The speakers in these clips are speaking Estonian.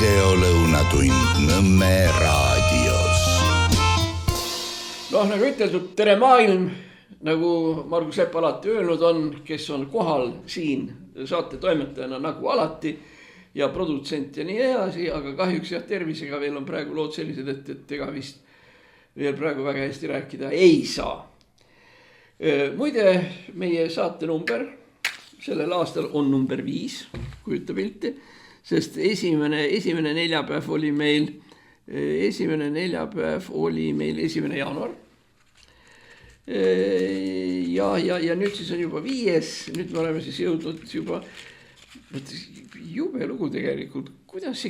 videolõunatund Nõmme raadios. Nagu üteldud, tere maailm, nagu Margus Lepp alati öelnud on, kes on kohal siin saate toimetajana nagu alati ja produtsent ja nii edasi, aga kahjuks tervisega veel on praegu lood sellised, et ega vist veel praegu väga hästi rääkida ei saa. Muide, meie saate number sellel aastal on number 5, kujuta pilti, sest esimene neljapäev oli meil 1. jaanuar. Ja nüüd siis on juba 5, nüüd me oleme siis jõudnud juba, jube lugu tegelikult, kuidas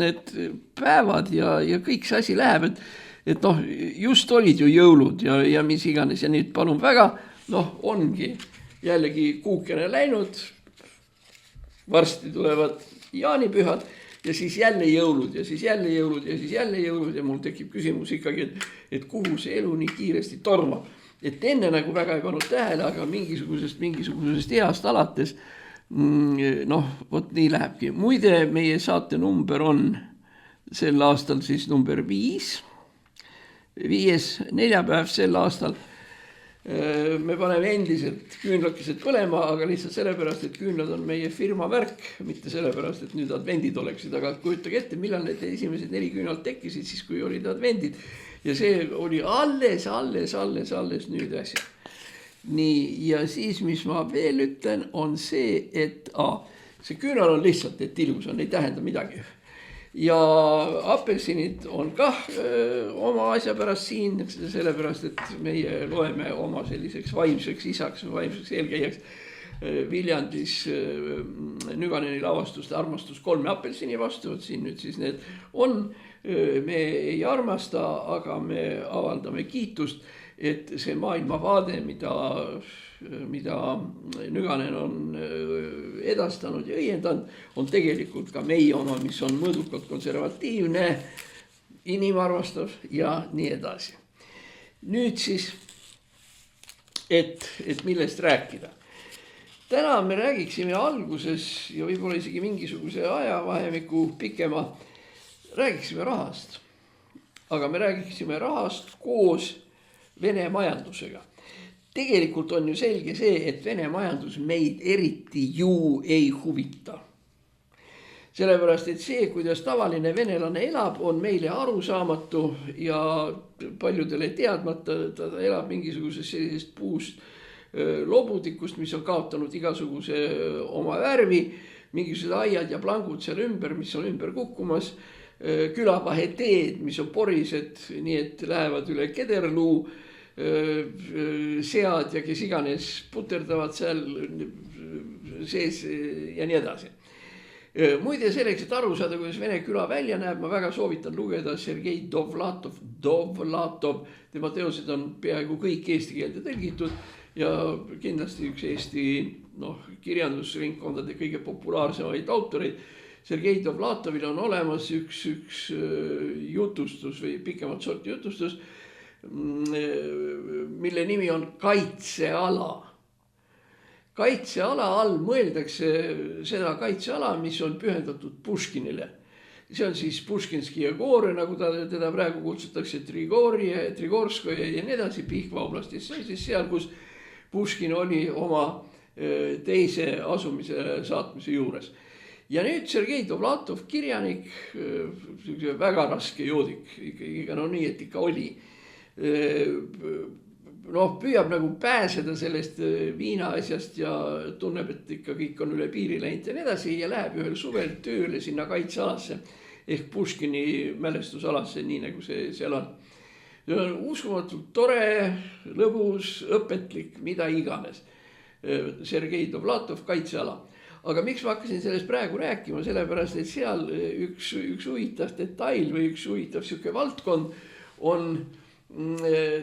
need päevad ja kõik see asi läheb, et just olid ju jõulud ja mis iganes ja nüüd palun väga, ongi jällegi kuukene läinud, varsti tulevad jaanipühad ja siis jälle jõulud ja siis jälle jõulud ja siis jälle jõulud ja mul tekib küsimus ikkagi, et kuhu see elu nii kiiresti tormab. Et enne nagu väga ei pannud tähele, aga mingisugusest east alates, vot nii lähebki. Muide, meie saate number on sel aastal siis number 5 neljapäev sel aastal. Me paneme endiselt küünlakesed põlema, aga lihtsalt sellepärast, et küünlad on meie firma värk, mitte sellepärast, et nüüd advendid oleksid, aga kujutage ette, millal need esimesed 4 küünlad tekkisid, siis kui olid advendid ja see oli alles nüüd asja. Nii, ja siis, mis ma veel ütlen, on see, et see küünal on lihtsalt, et ilus on, ei tähenda midagi. Ja apelsinid on kah oma asja pärast siin, sellepärast, et meie loeme oma selliseks vaimseks isaks, vaimseks eelkäijaks Viljandis Nüganeni lavastust Armastus 3 apelsini vastu, et siin nüüd siis need on. Me ei armasta, aga me avaldame kiitust, et see maailmavaade, mida Nüganen on edastanud ja õiendanud, on tegelikult ka meie oma, mis on mõõdukalt konservatiivne, inimarmastav ja nii edasi. Nüüd siis, et millest rääkida. Täna me räägiksime alguses ja võib-olla isegi mingisuguse ajavahemiku pikema, räägiksime rahast. Aga me räägiksime rahast koos Vene majandusega. Tegelikult on ju selge see, et Vene majandus meid eriti ju ei huvita. Sellepärast, et see, kuidas tavaline venelane elab, on meile arusaamatu ja paljudele teadmata, ta elab mingisuguses sellisest puust lobudikust, mis on kaotanud igasuguse oma värvi, mingisugused aiad ja plangud seal ümber, mis on ümber kukkumas, külapaheteed, mis on porised, nii et lähevad üle kederluu, sead ja kes iganes puterdavad seal sees ja nii edasi. Muide selleks, et aru saada, kuidas Vene küla välja näeb, ma väga soovitan lugeda Sergei Dovlatov. Tema teosed on peaaegu kõik eesti keelde tõlgitud ja kindlasti üks Eesti kirjandusringkondade kõige populaarsemaid autoreid. Sergei Dovlatovil on olemas üks jutustus või pikemat sorti jutustus, mille nimi on Kaitseala. Kaitseala all mõeldakse seda kaitseala, mis on pühendatud Puškinile. See on siis Puškinski Gore, nagu teda praegu kutsutakse, Trigorskoja ja nii edasi Pihkva oblastis. See on siis seal, kus Puškin oli oma teise asumise saatmise juures. Ja nüüd Sergei Dovlatov, kirjanik, väga raske joodik, ikka nii, et ikka oli. Püüab nagu pääseda sellest viina asjast ja tunneb, et ikka kõik on üle piiri läinud ja nii edasi ja läheb ühel suvel tööle sinna kaitsealasse ehk Puškini mälestusalasse, nii nagu see seal on. See on uskumatult tore, lõbus, õpetlik, mida iganes. Sergei Dovlatov, kaitseala. Aga miks ma hakkasin sellest praegu rääkima, sellepärast, et seal üks huvitav detail või üks huvitav siuke valdkond on,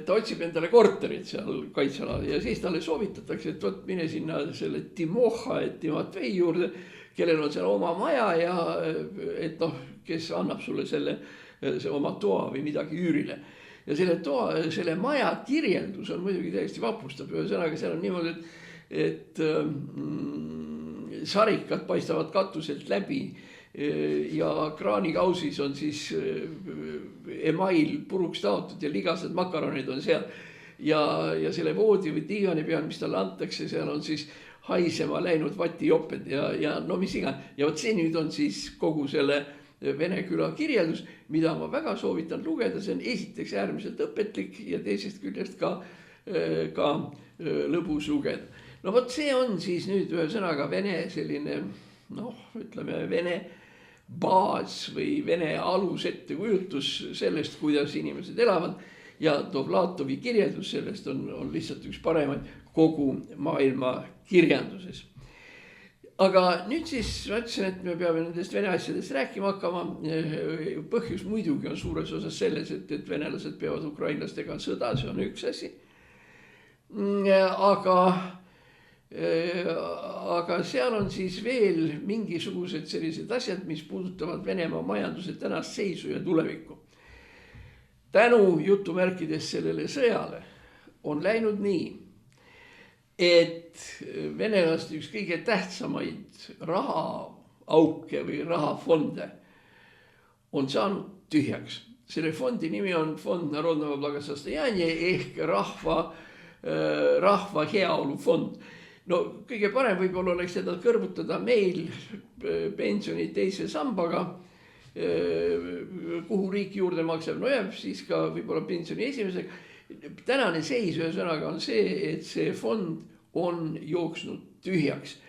ta otsib endale korterit seal kaitsealal ja siis talle soovitatakse, et mine sinna selle Timoha, et Timotvei juurde, kellel on seal oma maja ja et kes annab sulle selle oma toa või midagi üürile. Ja selle maja kirjeldus on muidugi täiesti vapustav. Ühesõnaga seal on niimoodi, et sarikad paistavad katuselt läbi ja kraanikausis on siis email puruks taotud ja ligased makaronid on seal. Ja selle voodi või diivani peal, mis talle antakse, seal on siis haisema läinud vatijoped ja no mis iganes. Ja vot see nüüd on siis kogu selle Vene küla kirjeldus, mida ma väga soovitan lugeda, see on esiteks äärmiselt õpetlik ja teisest küljest ka lõbus lugeda. No vot see on siis nüüd ühesõnaga Vene selline, ütleme Vene baas või Vene alusettekujutус sellest, kuidas inimesed elavad ja Dovlatovi kirjeldus sellest on lihtsalt üks paremaid kogu maailma kirjanduses. Aga nüüd siis ma ütlesin, et me peame nendest Vene asjadest rääkima hakkama. Põhjus muidugi on suures osas selles, et venelased peavad ukrainlastega sõda, see on üks asi. Aga seal on siis veel mingisugused sellised asjad, mis puudutavad Venemaa majanduse tänast seisu ja tulevikku. Tänu jutumärkides sellele sõjale on läinud nii, et venelaste üks kõige tähtsamaid rahaauke või rahafonde on saanud tühjaks. Selle fondi nimi on Fond Narodного Благосостояния ehk rahva heaolu fond. No kõige parem võib-olla oleks seda kõrvutada meil pensioni teise sambaga, kuhu riik juurde maksab, no jääb siis ka võib-olla pensioni esimesega. Tänane seis ühesõnaga on see, et see fond on jooksnud tühjaks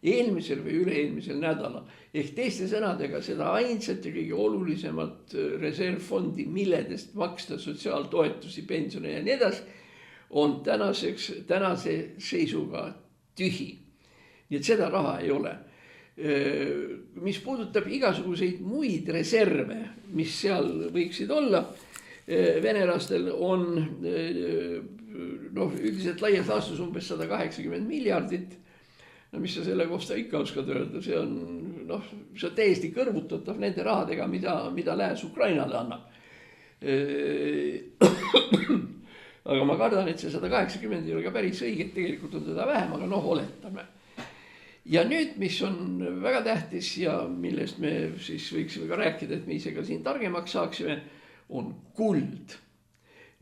eelmisel või üle-eelmisel nädalal. Ehk teiste sõnadega seda ainsat ja kõige olulisemat reservfondi, milledest maksta sotsiaaltoetusi, pensione ja nii edasi, on tänase seisuga tühi. Nii et seda raha ei ole. Mis puudutab igasuguseid muid reserve, mis seal võiksid olla, venelastel on üldiselt laias laastus umbes 180 miljardit. No mis sa selle kohta ikka oskad öelda, see on täiesti kõrvutatav nende rahadega, mida Lääs Ukrainale annab. Aga ma kardan, et see 180 ei ole ka päris õiget, tegelikult on teda vähem, aga oletame. Ja nüüd, mis on väga tähtis ja millest me siis võiksime ka rääkida, et me ise ka siin targemaks saaksime, on kuld.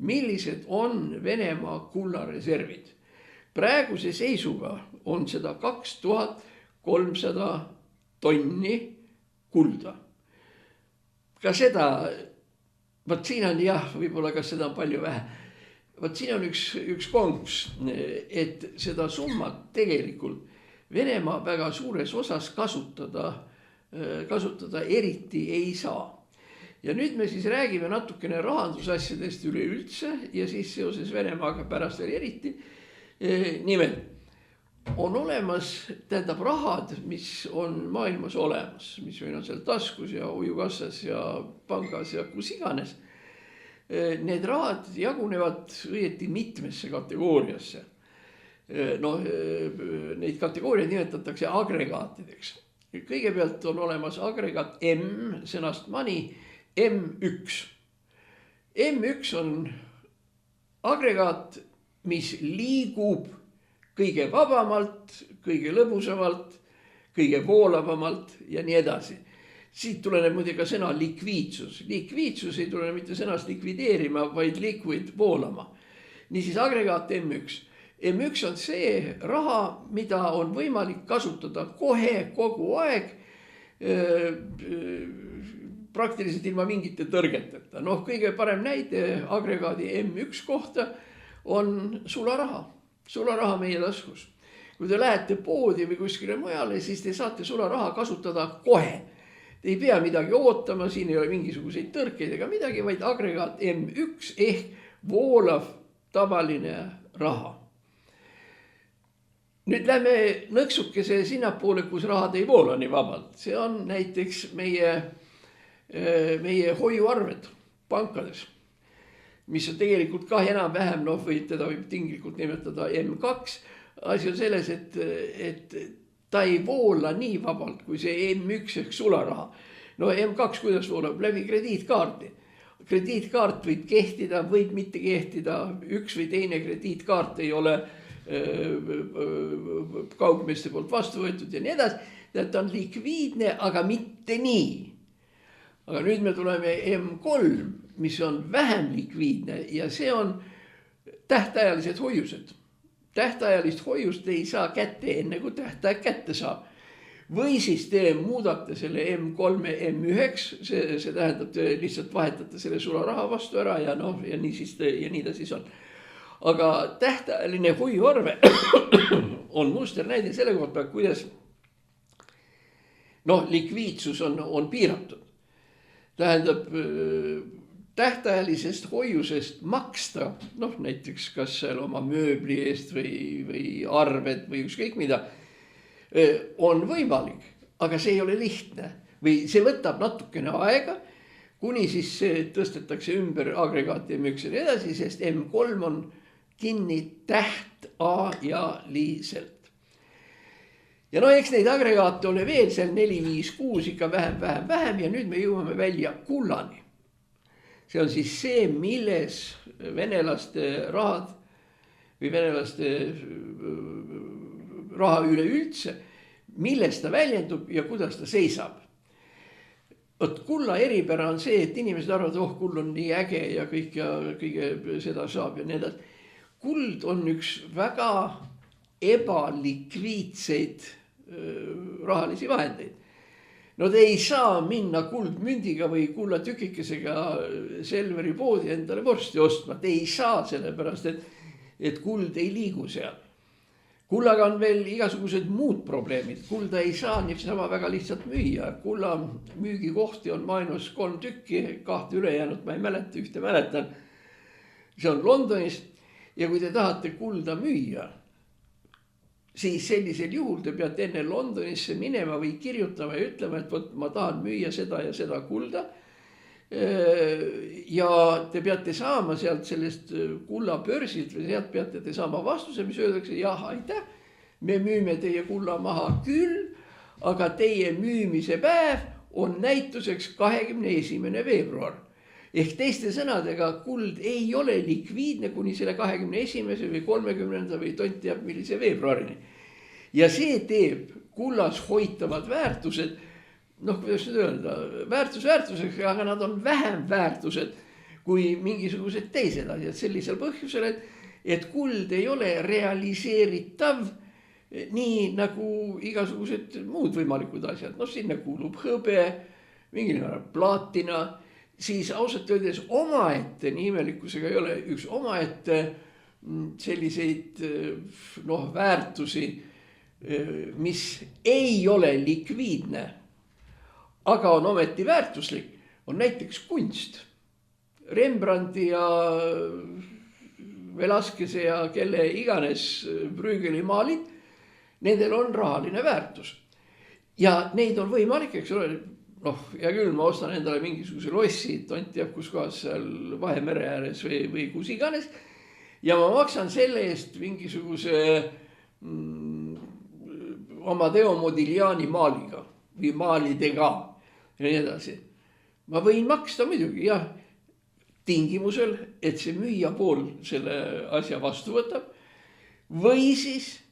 Millised on Venemaa kullareservid? Praeguse seisuga on seda 2300 tonni kulda. Ka seda, vaat siin on võib-olla kas seda on palju vähe. Vaat siin on üks konks, et seda summat tegelikult Venemaa väga suures osas kasutada eriti ei saa. Ja nüüd me siis räägime natukene rahandusasjadest üleüldse ja siis seoses Venemaaga pärast veel eriti. Nimelt on olemas, tähendab rahad, mis on maailmas olemas, mis meil on seal taskus ja hoiukassas ja pangas ja kus iganes. Need rahad jagunevad õieti mitmesse kategooriasse. Neid kategooriaid nimetatakse agregaatideks. Kõigepealt on olemas agregaat M, sõnast money, M1. M1 on agregaat, mis liigub kõige vabamalt, kõige lõbusamalt, kõige voolavamalt ja nii edasi. Siit tuleneb muidugi ka sõna likviidsus. Likviidsus ei tulene mitte sõnast likvideerima, vaid liquid voolama. Niisiis agregaat M1. M1 on see raha, mida on võimalik kasutada kohe kogu aeg, praktiliselt ilma mingite tõrgeteta. Kõige parem näide agregaadi M1 kohta on sularaha. Sularaha meie taskus. Kui te lähete poodi või kuskile mujale, siis te saate sularaha kasutada kohe. Te ei pea midagi ootama, siin ei ole mingisuguseid tõrkeid ega midagi, vaid agregaat M1 ehk voolav tavaline raha. Nüüd lähme nõksukese sinnapoole, kus rahad ei voola nii vabalt. See on näiteks meie hoiuarved pankades, mis on tegelikult ka enam-vähem, teda võib tinglikult nimetada M2. Asi on selles, et ta ei voola nii vabalt kui see M1 ehk sularaha. M2 kuidas voolab? Läbi krediitkaardi. Krediitkaart võib kehtida, võib mitte kehtida. Üks või teine krediitkaart ei ole kaupmeeste poolt vastu võetud ja nii edasi. Ta on likviidne, aga mitte nii. Aga nüüd me tuleme M3, mis on vähem likviidne ja see on tähtajalised hoiused. Tähtajalist hoiust ei saa kätte enne, kui tähtaeg kätte saab. Või siis te muudate selle M3 M1, see tähendab, te lihtsalt vahetate selle sularaha vastu ära ja ja nii ta siis on. Aga tähtajaline hoiuarve on musternäide selle kohta, kuidas likviidsus on piiratud. Tähendab, tähtajalisest hoiusest maksta, näiteks kas seal oma mööbli eest või arved või ükskõik mida, on võimalik, aga see ei ole lihtne või see võtab natukene aega, kuni siis tõstetakse ümber agregaati M1 ja nii edasi, sest M3 on kinni tähtajaliselt. Ja eks neid agregaate ole veel seal 4, 5, 6 ikka vähem ja nüüd me jõuame välja kullani. See on siis see, milles venelaste rahad või venelaste raha üleüldse, milles ta väljendub ja kuidas ta seisab. Kulla eripära on see, et inimesed arvavad, kull on nii äge ja kõige seda saab ja nii edasi. Kuld on üks väga ebalikviidseid rahalisi vahendeid. Te ei saa minna kuldmündiga või kullatükikesega Selveri poodi endale vorsti ostma. Te ei saa sellepärast, et kuld ei liigu seal. Kullaga on veel igasugused muud probleemid. Kulda ei saa niisama väga lihtsalt müüa. Kulla müügikohti on maailmas 3 tükki, 2 ülejäänud ma ei mäleta, ühte mäletan. See on Londonis ja kui te tahate kulda müüa, siis sellisel juhul te peate enne Londonisse minema või kirjutama ja ütlema, et ma tahan müüa seda ja seda kulda. Ja te peate saama sealt sellest kullabörsilt või sealt peate te saama vastuse, mis öeldakse, jah, aitäh, me müüme teie kulla maha küll, aga teie müümise päev on näituseks 21. veebruar. Ehk teiste sõnadega kuld ei ole likviidne kuni selle 21. või 30. või tont teab millise veebruarini. Ja see teeb kullas hoitavad väärtused, kuidas nüüd öelda, väärtuseks, aga nad on vähem väärtused kui mingisugused teised asjad sellisel põhjusel, et kuld ei ole realiseeritav nii nagu igasugused muud võimalikud asjad. Sinna kuulub hõbe, mingil määral plaatina, siis ausalt öeldes omaette nii imelikkusega ei ole üks omaette selliseid väärtusi, mis ei ole likviidne, aga on ometi väärtuslik, on näiteks kunst. Rembrandti ja Velasqueze ja kelle iganes Brügeli maalid, nendel on rahaline väärtus. Ja neid on võimalik, eks ole, ja küll ma ostan endale mingisuguse lossi, tont teab kus kohas seal Vahemere ääres või kus iganes. Ja ma maksan selle eest mingisuguse Amadeo Modigliani maaliga või maalidega. Ja nii edasi. Ma võin maksta muidugi, jah, tingimusel, et see müüja pool selle asja vastu võtab. Või siis,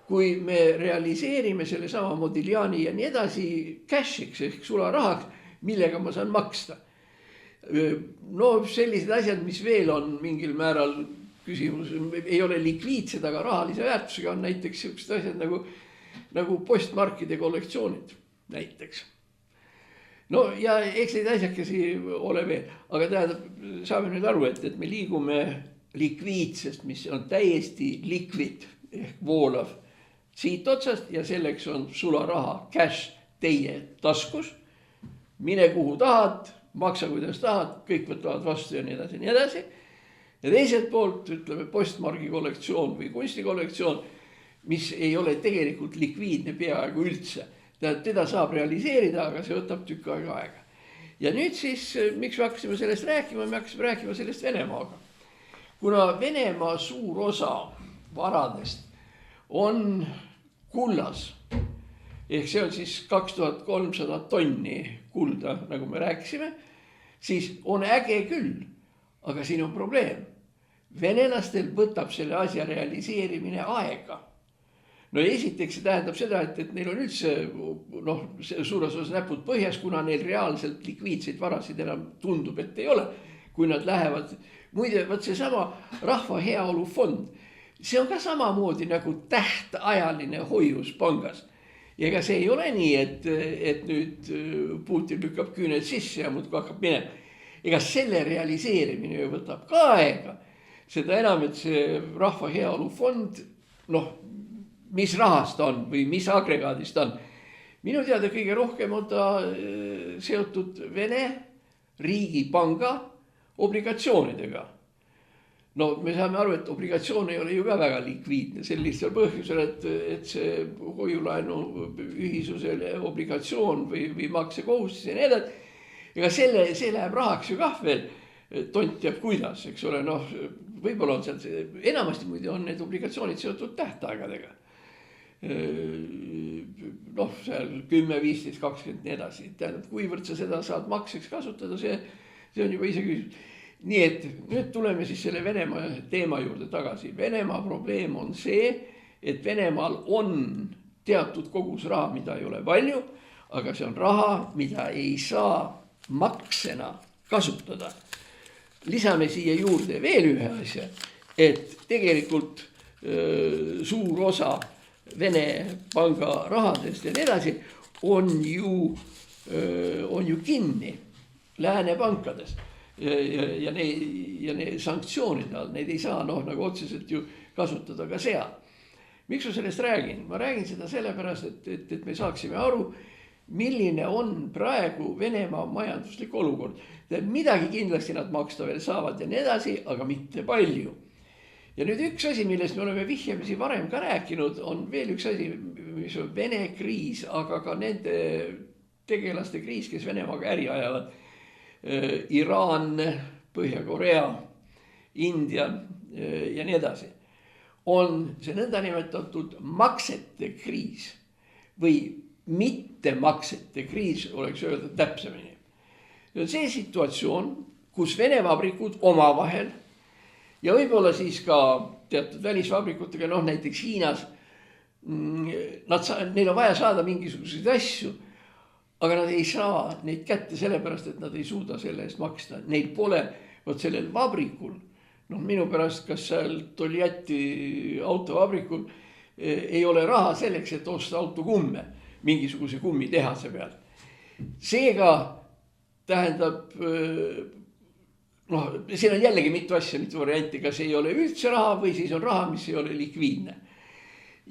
kui me realiseerime selle sama Modigliani ja nii edasi cash'iks ehk sularahaks, millega ma saan maksta. Sellised asjad, mis veel on mingil määral küsimus, ei ole likviidsed, aga rahalise väärtusega on näiteks sellised asjad nagu postmarkide kollektsioonid näiteks. Ja eks neid asjakesi ole veel, aga tähendab, saame nüüd aru, et me liigume likviidsest, mis on täiesti likvid ehk voolav siit otsast ja selleks on sularaha, cash teie taskus. Mine kuhu tahad, maksa kuidas tahad, kõik võtavad vastu ja nii edasi, nii edasi. Ja teiselt poolt ütleme postmargi kollektsioon või kunstikollektsioon, mis ei ole tegelikult likviidne peaaegu üldse. Teda saab realiseerida, aga see võtab tükk aega. Ja nüüd siis, miks me hakkasime sellest rääkima? Me hakkasime rääkima sellest Venemaaga. Kuna Venemaa suur osa varadest on kullas, ehk see on siis 2300 tonni kulda, nagu me rääkisime, siis on äge küll, aga siin on probleem. venelastel võtab selle asja realiseerimine aega. No esiteks see tähendab seda, et neil on üldse suures osas näpud põhjas, kuna neil reaalselt likviidseid varasid enam tundub, et ei ole. Kui nad lähevad, muide, võt see sama rahva heaolu fond, see on ka samamoodi nagu tähtajaline hoius pangas. Ja ega see ei ole nii, et nüüd Putin lükkab küüned sisse ja muudkui hakkab minema. Ega selle realiseerimine ju võtab ka aega. Seda enam, et see rahva heaolu fond, mis rahast on või mis agregaadist on. Minu teada kõige rohkem on ta seotud Vene riigipanga obligatsioonidega. No me saame aru, et obligatsioon ei ole ju ka väga likviidne, sel lihtsal põhjusel, et see hoiulaenu ühisuse obligatsioon või maksekohustus ja nii edasi. Ega see läheb rahaks ju kah veel, tont teab kuidas, eks ole, võib-olla on seal, enamasti muide on need obligatsioonid seotud tähtaegadega. Seal 10, 15, 20 nii edasi. Tähendab, kuivõrd sa seda saad makseks kasutada, see on juba ise küsimus. Nii et nüüd tuleme siis selle Venemaa teema juurde tagasi. Venemaa probleem on see, et Venemaal on teatud kogus raha, mida ei ole palju, aga see on raha, mida ei saa maksena kasutada. Lisame siia juurde veel ühe asja, et tegelikult suur osa Vene panga rahadest ja nii edasi on ju kinni lääne pankades ja need sanktsioonide all, neid ei saa nagu otseselt ju kasutada ka seal. Miks ma sellest räägin? Ma räägin seda sellepärast, et me saaksime aru, milline on praegu Venemaa majanduslik olukord. Midagi kindlasti nad maksta veel saavad ja nii edasi, aga mitte palju. Ja nüüd üks asi, millest me oleme vihjamisi varem ka rääkinud, on veel üks asi, mis on Vene kriis, aga ka nende tegelaste kriis, kes Venemaaga äri ajavad. Iraan, Põhja-Korea, India ja nii edasi. On see nõnda nimetatud maksete kriis või mitte maksete kriis, oleks öelda täpsemini. See on see situatsioon, kus Vene vabrikud omavahel ja võib-olla siis ka teatud välisvabrikutega, näiteks Hiinas, neil on vaja saada mingisuguseid asju, aga nad ei saa neid kätte sellepärast, et nad ei suuda selle eest maksta. Neil pole, sellel vabrikul, minu pärast, kas seal Toljatti autovabrikul ei ole raha selleks, et osta autokumme mingisuguse kummitehase peal. Seega tähendab, siin on jällegi mitu asja, mitu varianti, kas ei ole üldse raha või siis on raha, mis ei ole likviidne.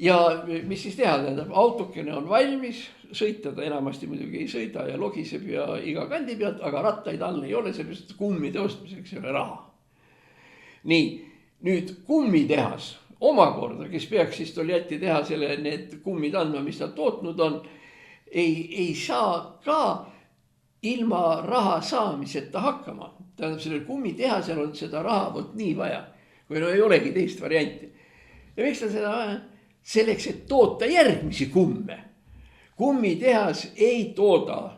Ja mis siis teha, tähendab, autokene on valmis, sõita ta enamasti muidugi ei sõida ja logiseb ja iga kandi pealt, aga rattaid all ei ole, sellepärast kummide ostmiseks ei ole raha. Nii, nüüd kummitehas omakorda, kes peaks siis Toljatti tehasele need kummid andma, mis ta tootnud on, ei saa ka ilma raha saamiseta hakkama. Tähendab, sellel kummitehasel on seda raha võt nii vaja, kui ei olegi teist varianti. Ja miks ta seda vaja? Selleks, et toota järgmisi kumme. Kummitehas ei tooda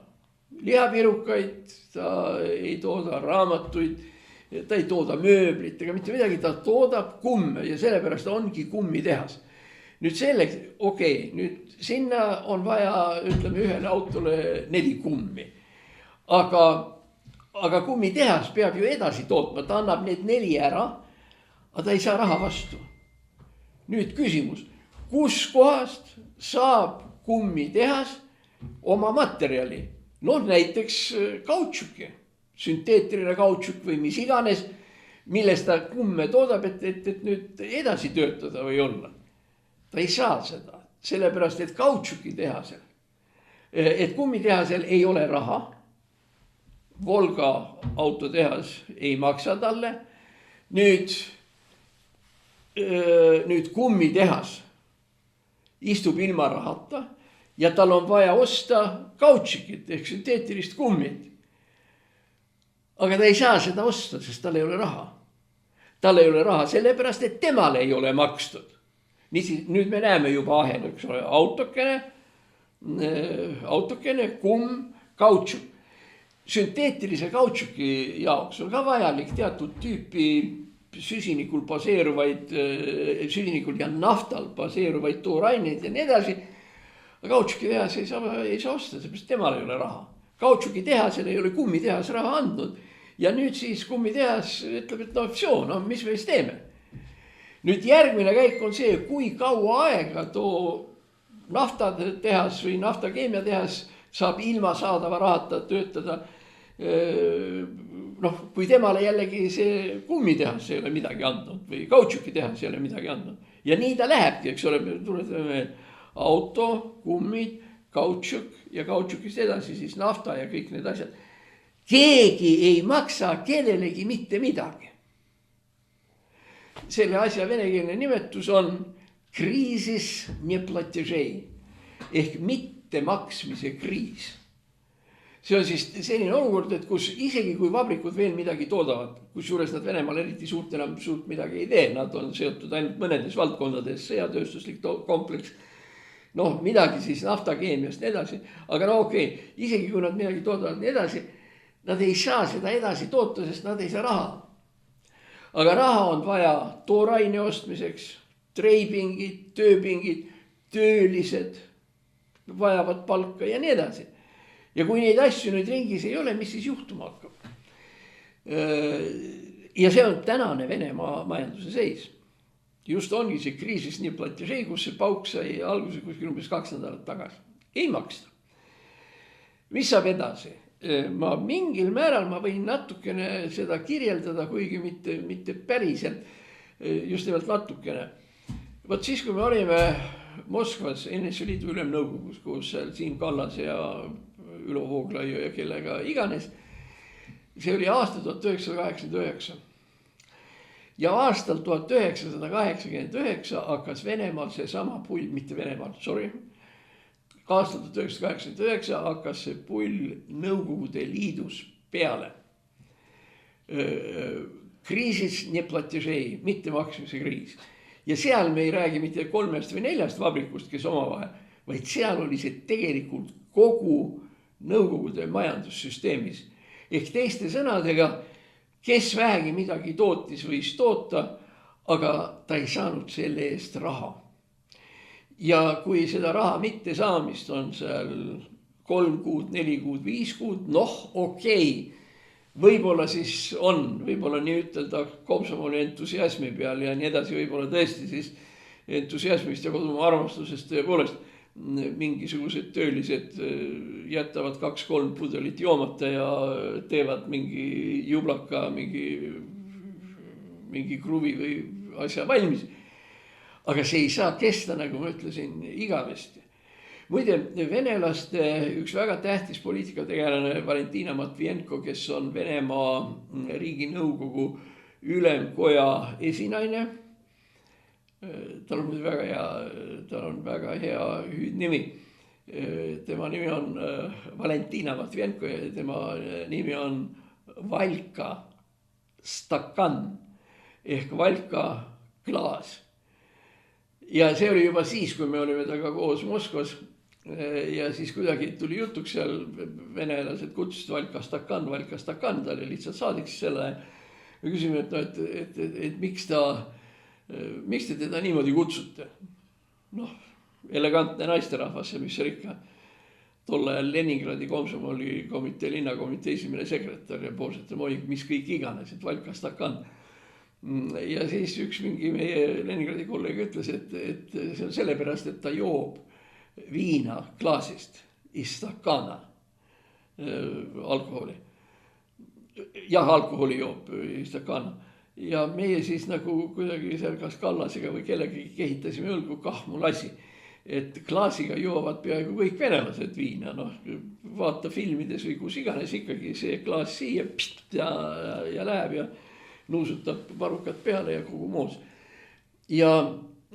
lihapirukaid, ta ei tooda raamatuid, ta ei tooda mööblit ega mitte midagi, ta toodab kumme ja sellepärast ongi kummitehas. Nüüd selleks, nüüd sinna on vaja, ütleme, ühele autole 4 kummi. Aga kummitehas peab ju edasi tootma, ta annab need 4 ära, aga ta ei saa raha vastu. Nüüd küsimus, kus kohast saab kummitehas oma materjali? Näiteks kautšuki, sünteetiline kautšuk või mis iganes, millest ta kumme toodab, et nüüd edasi töötada või olla. Ta ei saa seda, sellepärast et kautšuki tehasel, et kummitehasel ei ole raha. Volga autotehas ei maksa talle. Nüüd kummitehas istub ilma rahata ja tal on vaja osta kautšikit ehk sünteetilist kummit. Aga ta ei saa seda osta, sest tal ei ole raha. Tal ei ole raha sellepärast, et temale ei ole makstud. Nüüd me näeme juba ahel, eks ole, autokene, kumm, kautšuk. Sünteetilise kautšuki jaoks on ka vajalik teatud tüüpi süsinikul ja naftal baseeruvaid tooraineid ja nii edasi. Kautšuki tehas ei saa osta, seepärast temal ei ole raha. Kautšuki tehasel ei ole kummitehas raha andnud. Ja nüüd siis kummitehas ütleb, et mis me siis teeme. Nüüd järgmine käik on see, kui kaua aega too naftatehas või naftakeemiatehas saab ilma saadava rahata töötada. Kui temale jällegi see kummitehas ei ole midagi andnud või kautšuki tehas ei ole midagi andnud. Ja nii ta lähebki, eks ole, tuletame auto, kummid, kautšuk ja kautšukist edasi siis nafta ja kõik need asjad. Keegi ei maksa kellelegi mitte midagi. Selle asja venekeelne nimetus on kriisis neplatežei ehk mitte maksmise kriis. See on siis selline olukord, et kus isegi kui vabrikud veel midagi toodavad, kusjuures nad Venemaal eriti suurt midagi ei tee, nad on seotud ainult mõnedes valdkondades, sõjatööstuslik kompleks, midagi siis naftakeemiast nii edasi, aga isegi kui nad midagi toodavad nii edasi, nad ei saa seda edasi toota, sest nad ei saa raha. Aga raha on vaja tooraine ostmiseks, treipingid, tööpingid, töölised vajavad palka ja nii edasi. Ja kui neid asju nüüd ringis ei ole, mis siis juhtuma hakkab? Ja see on tänane Venemaa majanduse seis. Just ongi see kriisis nii platežei, kus see pauk sai alguse kuskil umbes 2 nädalat tagasi. Ei maksta. Mis saab edasi? Ma mingil määral ma võin natukene seda kirjeldada, kuigi mitte päriselt, just nimelt natukene. Võt siis, kui me olime Moskvas NSV Liidu ülemnõukogus, kus Siim Kallas ja Ülo Vooglaiu ja kellega iganes. See oli aasta 1989. Ja aastal 1989 hakkas Venemaal see sama pull, mitte Venemaal, aastal 1989 hakkas see pull Nõukogude Liidus peale. Kriisis neplatežei, mitte maksmise kriis. Ja seal me ei räägi mitte 3 või 4 vabrikust, kes omavahel, vaid seal oli see tegelikult kogu Nõukogude majandussüsteemis. Ehk teiste sõnadega, kes vähegi midagi tootis võis toota, aga ta ei saanud selle eest raha. Ja kui seda raha mitte saamist on seal 3 kuud, 4 kuud, 5 kuud, võib-olla siis on, võib-olla nii ütelda komsomoli entusiasmi peal ja nii edasi, võib-olla tõesti siis entusiasmist ja kodumaa armastusest tõepoolest mingisugused töölised jätavad 2-3 pudelit joomata ja teevad mingi jublaka, mingi kruvi või asja valmis. Aga see ei saa kesta, nagu ma ütlesin, igavesti. Muide, venelaste üks väga tähtis poliitikategelane Valentina Matvienko, kes on Venemaa Riiginõukogu ülemkoja esinaine. Tal on väga hea hüüdnimi. Tema nimi on Valentina Matvienko ja tema nimi on Valka Stakan ehk Valka klaas. Ja see oli juba siis, kui me olime taga koos Moskvas ja siis kuidagi tuli jutuks seal venelased kutsusid Valka Stakan, ta oli lihtsalt saadiks selle. Me küsime, et miks te teda niimoodi kutsute? Elegantne naisterahvas, mis oli ikka tol ajal Leningradi komsomoli komitee, linnakomitee esimene sekretär ja poolsete mis kõik iganes, et Valka Stakan. Ja siis üks mingi meie Leningradi kolleeg ütles, et see on sellepärast, et ta joob viina klaasist, istakana alkoholi. Jah, alkoholi joob istakana. Ja meie siis nagu kuidagi seal kas Kallasega või kellegi kehitasime õlgu kahmulasi, et klaasiga joovad peaaegu kõik venelased viina. Vaata filmides või kus iganes ikkagi see klaas siia ja läheb ja nuusutab varukad peale ja kogu moos.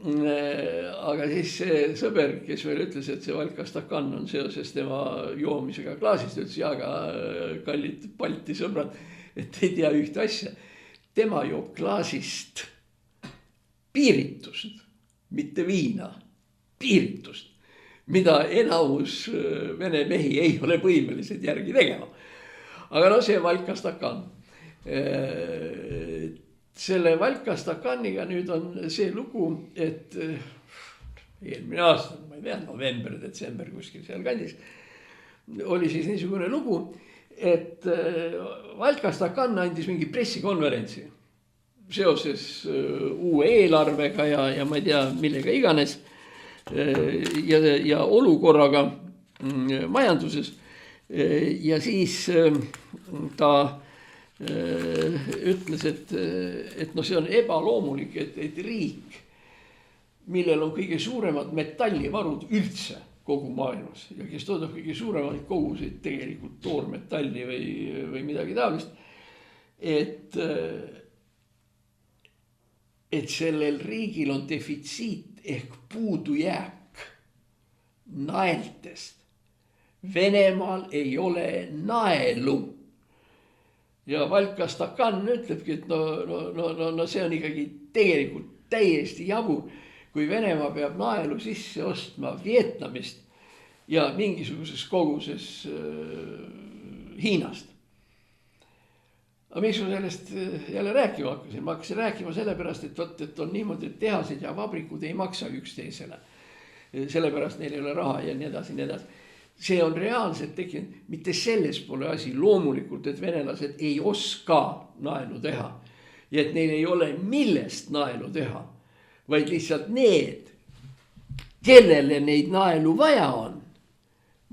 Aga siis see sõber, kes meil ütles, et see Valka Stakan on seoses tema joomisega klaasist, ütles aga kallid Balti sõbrad, et ei tea ühte asja. Tema joob klaasist piiritust, mitte viina, piiritust, mida enamus vene mehi ei ole võimelised järgi tegema. Aga see Valka Stakan. selle Valka-Stakaniga nüüd on see lugu, et eelmine aasta, ma ei tea, november, detsember kuskil seal kandis, oli siis niisugune lugu, et Valka-Stakan andis mingi pressikonverentsi seoses uue eelarvega ja ma ei tea, millega iganes ja olukorraga majanduses. Ja siis ta ütles, et no see on ebaloomulik, et riik, millel on kõige suuremad metallivarud üldse kogu maailmas ja kes toodab kõige suuremaid koguseid tegelikult toormetalli või midagi taolist, et sellel riigil on defitsiit ehk puudujääk naeltest. Venemaal ei ole naelu. Ja Valka-Stakan ütlebki, et no see on ikkagi tegelikult täiesti jabur, kui Venemaa peab naelu sisse ostma Vietnamist ja mingisuguses koguses Hiinast. Aga miks ma sellest jälle rääkima hakkasin? Ma hakkasin rääkima sellepärast, et on niimoodi, et tehased ja vabrikud ei maksa üksteisele. Sellepärast neil ei ole raha ja nii edasi, nii edasi. See on reaalselt tekkinud, mitte selles pole asi loomulikult, et venelased ei oska naelu teha. Ja et neil ei ole millest naelu teha, vaid lihtsalt need, kellele neid naelu vaja on,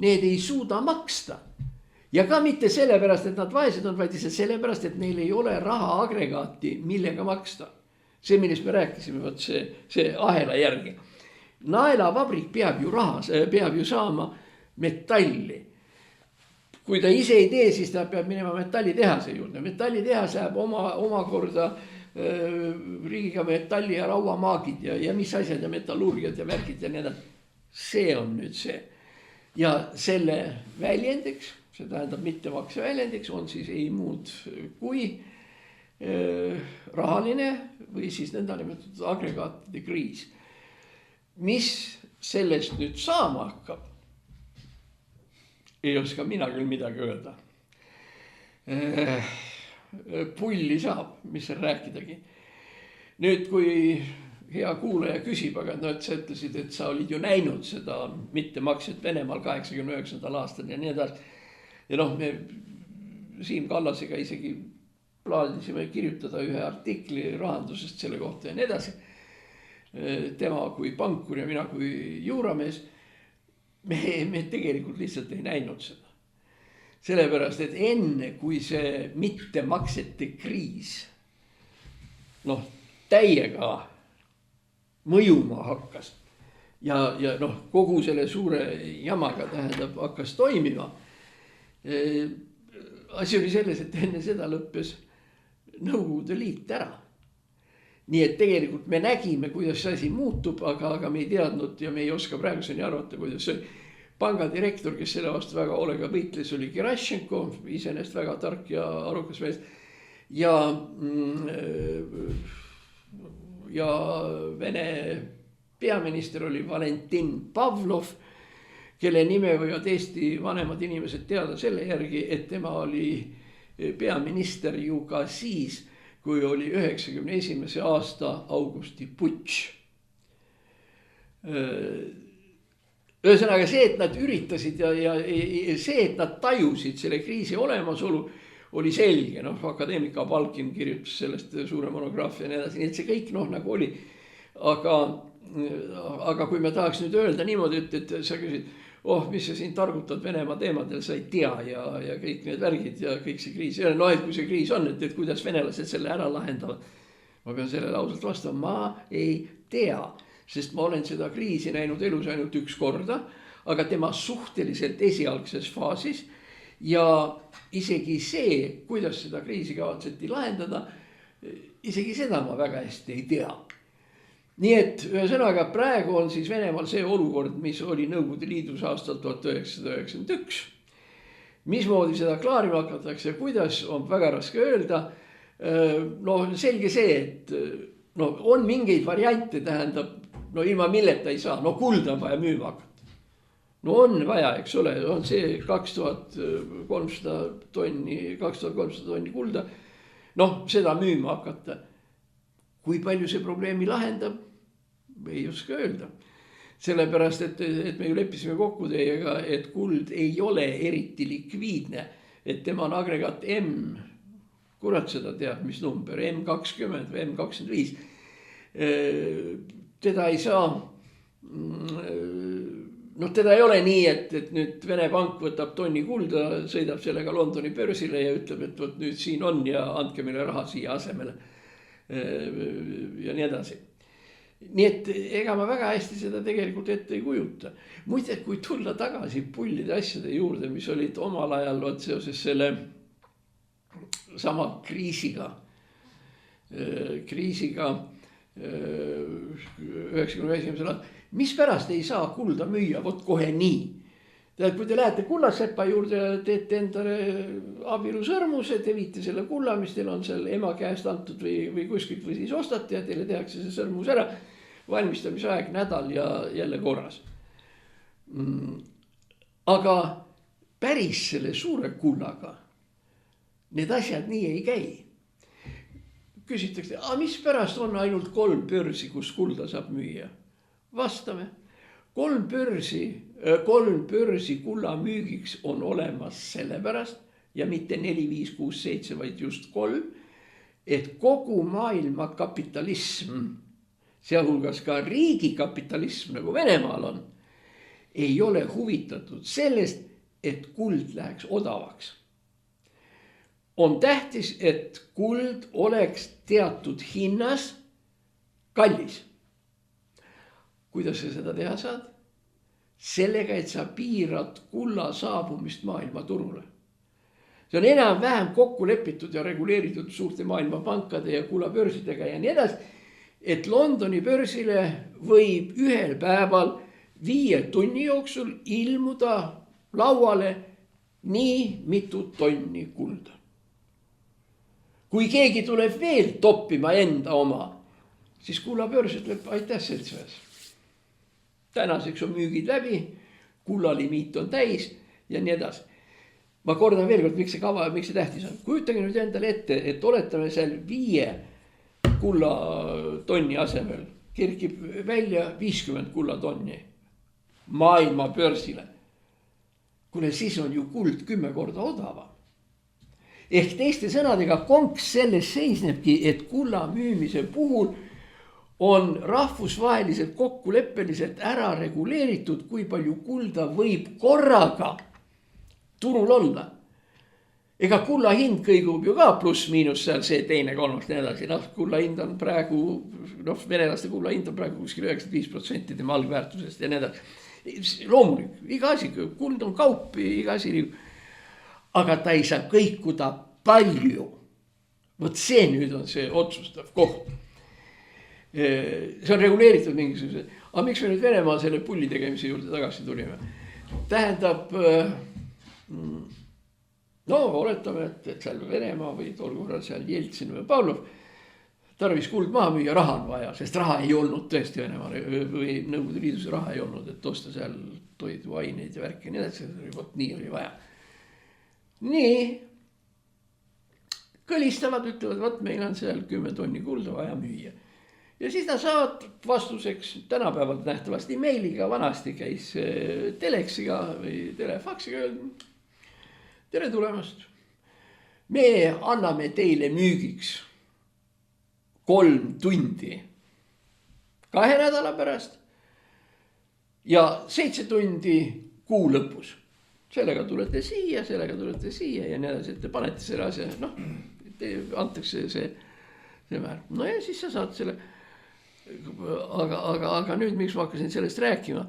need ei suuda maksta. Ja ka mitte sellepärast, et nad vaesed on, vaid lihtsalt sellepärast, et neil ei ole raha agregaati, millega maksta. See, millest me rääkisime, võt see ahela järgi. Naelavabrik peab ju saama metalli. Kui ta ise ei tee, siis ta peab minema metallitehase juurde. Metallitehas läheb omakorda riigiga metalli ja rauamaagid ja mis asjad ja metallurgiad ja värgid ja nii edasi. See on nüüd see. Ja selle väljendiks, see tähendab mittemakse väljendiks, on siis ei muud kui rahaline või siis nõnda nimetatud agregaatide kriis. Mis sellest nüüd saama hakkab? Ei oska mina küll midagi öelda. Pulli saab, mis seal rääkidagi. Nüüd, kui hea kuulaja küsib, aga et sa ütlesid, et sa olid ju näinud seda mittemakset Venemaal 89. aastal ja nii edasi. Ja me Siim Kallasega isegi plaadisime kirjutada ühe artikli rahandusest selle kohta ja nii edasi. Tema kui pankur ja mina kui juuramees. Me tegelikult lihtsalt ei näinud seda. Sellepärast, et enne kui see mittemaksete kriis täiega mõjuma hakkas ja kogu selle suure jamaga tähendab hakkas toimima. Asi oli selles, et enne seda lõppes Nõukogude Liit ära. Nii et tegelikult me nägime, kuidas see asi muutub, aga me ei teadnud ja me ei oska praeguseni arvata, kuidas see pangadirektor, kes selle vastu väga hoolega võitles, oli Gerašenko, iseenesest väga tark ja arukas mees. Ja Vene peaminister oli Valentin Pavlov, kelle nime võivad Eesti vanemad inimesed teada selle järgi, et tema oli peaminister ju ka siis, kui oli 91. aasta augusti putš. Ühesõnaga see, et nad üritasid ja see, et nad tajusid selle kriisi olemasolu, oli selge. Akadeemik Abalkin kirjutas sellest suure monograafia ja nii edasi. Nii et see kõik nagu oli. Aga kui me tahaks nüüd öelda niimoodi, et sa küsid, mis sa siin targutad Venemaa teemadel, sa ei tea ja kõik need värgid ja kõik see kriis. Et kui see kriis on, et kuidas venelased selle ära lahendavad. Ma pean sellele ausalt vastama, ma ei tea. Sest ma olen seda kriisi näinud elus ainult üks korda, aga tema suhteliselt esialgses faasis ja isegi see, kuidas seda kriisi kavatseti lahendada, isegi seda ma väga hästi ei tea. Nii et ühesõnaga praegu on siis Venemaal see olukord, mis oli Nõukogude Liidus aastal 1991. Mismoodi seda klaarima hakatakse ja kuidas, on väga raske öelda. Selge see, et on mingeid variante, tähendab, ilma milleta ei saa, kulda on vaja müüma hakata. On vaja, eks ole, on see 2300 tonni kulda, seda müüma hakata. kui palju see probleemi lahendab, ei oska öelda. Sellepärast, et me ju leppisime kokku teiega, et kuld ei ole eriti likviidne, et tema on agregaat M, kurat seda teab, mis number, M20 või M25. Teda ei saa, teda ei ole nii, et nüüd Vene pank võtab tonni kulda, sõidab sellega Londoni börsile ja ütleb, et võt nüüd siin on ja andke meile raha siia asemele ja nii edasi. Nii et ega ma väga hästi seda tegelikult ette ei kujuta. Muide, kui tulla tagasi pullide asjade juurde, mis olid omal ajal seoses selle sama kriisiga 91. aastal, mis pärast ei saa kulda müüa, vot kohe nii. Kui te lähete kullasepa juurde ja teete endale abielusõrmuse, te viite selle kulla, mis teil on seal ema käest antud või kuskilt või siis ostate ja teile tehakse see sõrmus ära. Valmistamisaeg nädal ja jälle korras. Aga päris selle suure kullaga need asjad nii ei käi. Küsitakse, mis pärast on ainult 3 börsi, kus kulda saab müüa? Vastame. 3 börsi kulla müügiks on olemas sellepärast ja mitte 4, 5, 6, 7, vaid just 3, et kogu maailma kapitalism, sealhulgas ka riigikapitalism nagu Venemaal on, ei ole huvitatud sellest, et kuld läheks odavaks. On tähtis, et kuld oleks teatud hinnas kallis. Kuidas sa seda teha saad? Sellega, et sa piirad kulla saabumist maailma turule. See on enam-vähem kokku lepitud ja reguleeritud suurte maailmapankade ja kullabörsidega ja nii edasi, et Londoni börsile võib ühel päeval 5 tunni jooksul ilmuda lauale nii mitu tonni kulda. Kui keegi tuleb veel toppima enda oma, siis kullabörs ütleb, aitäh seltsimees. Tänaseks on müügid läbi, kullalimiit on täis ja nii edasi. Ma kordan veel kord, miks see tähtis on. Kujutage nüüd endale ette, et oletame seal 5 kullatonni asemel kerkib välja 50 kullatonni maailma börsile. Kuule, siis on ju kuld 10 korda odavam. Ehk teiste sõnadega konks selles seisnebki, et kulla müümise puhul on rahvusvaheliselt kokkuleppeliselt ära reguleeritud, kui palju kulda võib korraga turul olla. Ega kulla hind kõigub ju ka pluss-miinus seal see teine, kolmas, nii edasi. Kulla hind on praegu, venelaste kulla hind on praegu kuskil 95% tema algväärtusest ja nii edasi. Loomulik, iga asi, kuld on kaup, iga asi. Aga ta ei saa kõikuda palju. Vot see nüüd on see otsustav koht. See on reguleeritud mingisuguse. Aga miks me nüüd Venemaa selle pulli tegemise juurde tagasi tulime? Tähendab, oletame, et seal Venemaa või tol korral seal Jeltsin või Pavlov tarvis kuld maha müüa, raha on vaja, sest raha ei olnud tõesti Venemaal või Nõukogude Liidus raha ei olnud, et osta seal toiduaineid ja värki. Nii oli vaja. Nii, kõlistavad, ütlevad, vot meil on seal 10 tonni kulda vaja müüa. Ja siis nad saavad vastuseks tänapäeval nähtavasti meiliga, vanasti käis teleksiga või telefaksiga öelda. Tere tulemast. Me anname teile müügiks 3 tundi 2 nädala pärast ja 7 tundi kuu lõpus. Sellega tulete siia ja nii edasi, et te panete selle asja, antakse see määr. No ja siis sa saad selle, aga nüüd miks ma hakkasin sellest rääkima,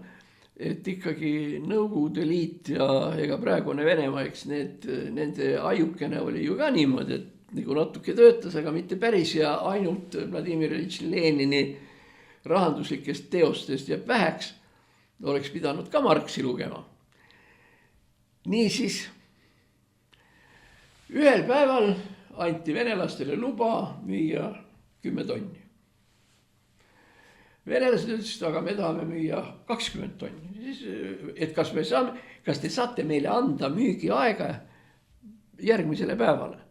et ikkagi Nõukogude Liit ja ega praegune Venemaa, eks nende ajukene oli ju ka niimoodi, et nagu natuke töötas, aga mitte päris ja ainult Vladimir Iljitš Lenini rahanduslikest teostest jääb väheks, oleks pidanud ka Marxi lugema. Niisiis, ühel päeval anti venelastele luba müüa 10 tonni. Venelased ütlesid, aga me tahame müüa 20 tonni. Et kas te saate meile anda müügiaega järgmisele päevale?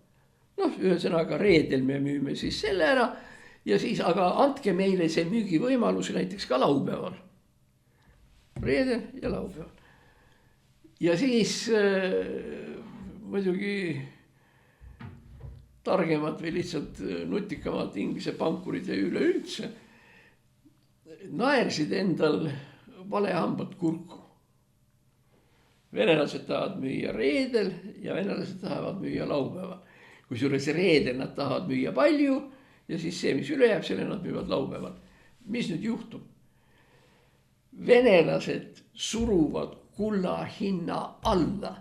Ühesõnaga reedel me müüme siis selle ära ja siis, aga andke meile see müügivõimalus näiteks ka laupäeval. Reedel ja laupäeval. Ja siis muidugi targemad või lihtsalt nutikamad inglise pankurid ja üleüldse naersid endal valehambad kurku. Venelased tahavad müüa reedel ja venelased tahavad müüa laupäeval. Kusjuures reedel nad tahavad müüa palju ja siis see, mis üle jääb, selle nad müüvad laupäeval. Mis nüüd juhtub? Venelased suruvad kulla hinna alla.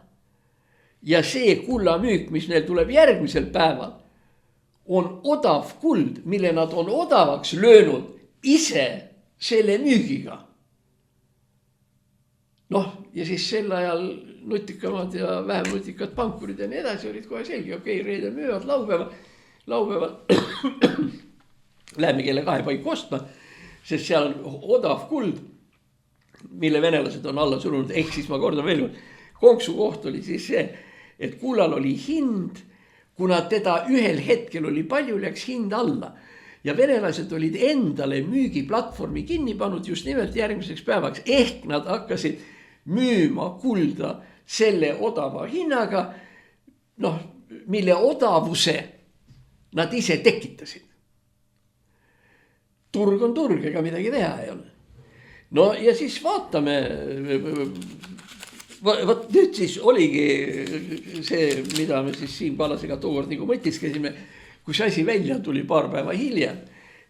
Ja see kulla müük, mis neil tuleb järgmisel päeval, on odav kuld, mille nad on odavaks löönud ise selle müügiga. Noh, ja siis sel ajal nutikamad ja vähem nutikad pankurid ja nii edasi olid kohe selge. Okei, reedel müüvad laupäeval läheme kelle 2 paiku ostma, sest seal on odav kuld, mille venelased on alla surunud. Ehk siis ma kordan veel, konksu koht oli siis see, et kullal oli hind, kuna teda ühel hetkel oli palju, läks hind alla. Ja venelased olid endale müügiplatvormi kinni pannud just nimelt järgmiseks päevaks. Ehk nad hakkasid müüma kulda selle odava hinnaga, noh, mille odavuse nad ise tekitasid. Turg on turg, ega midagi teha ei ole. No ja siis vaatame, võt nüüd siis oligi see, mida me siis Siim Kallasega tookord nagu mõtiskesime, kus asi välja tuli paar päeva hiljem,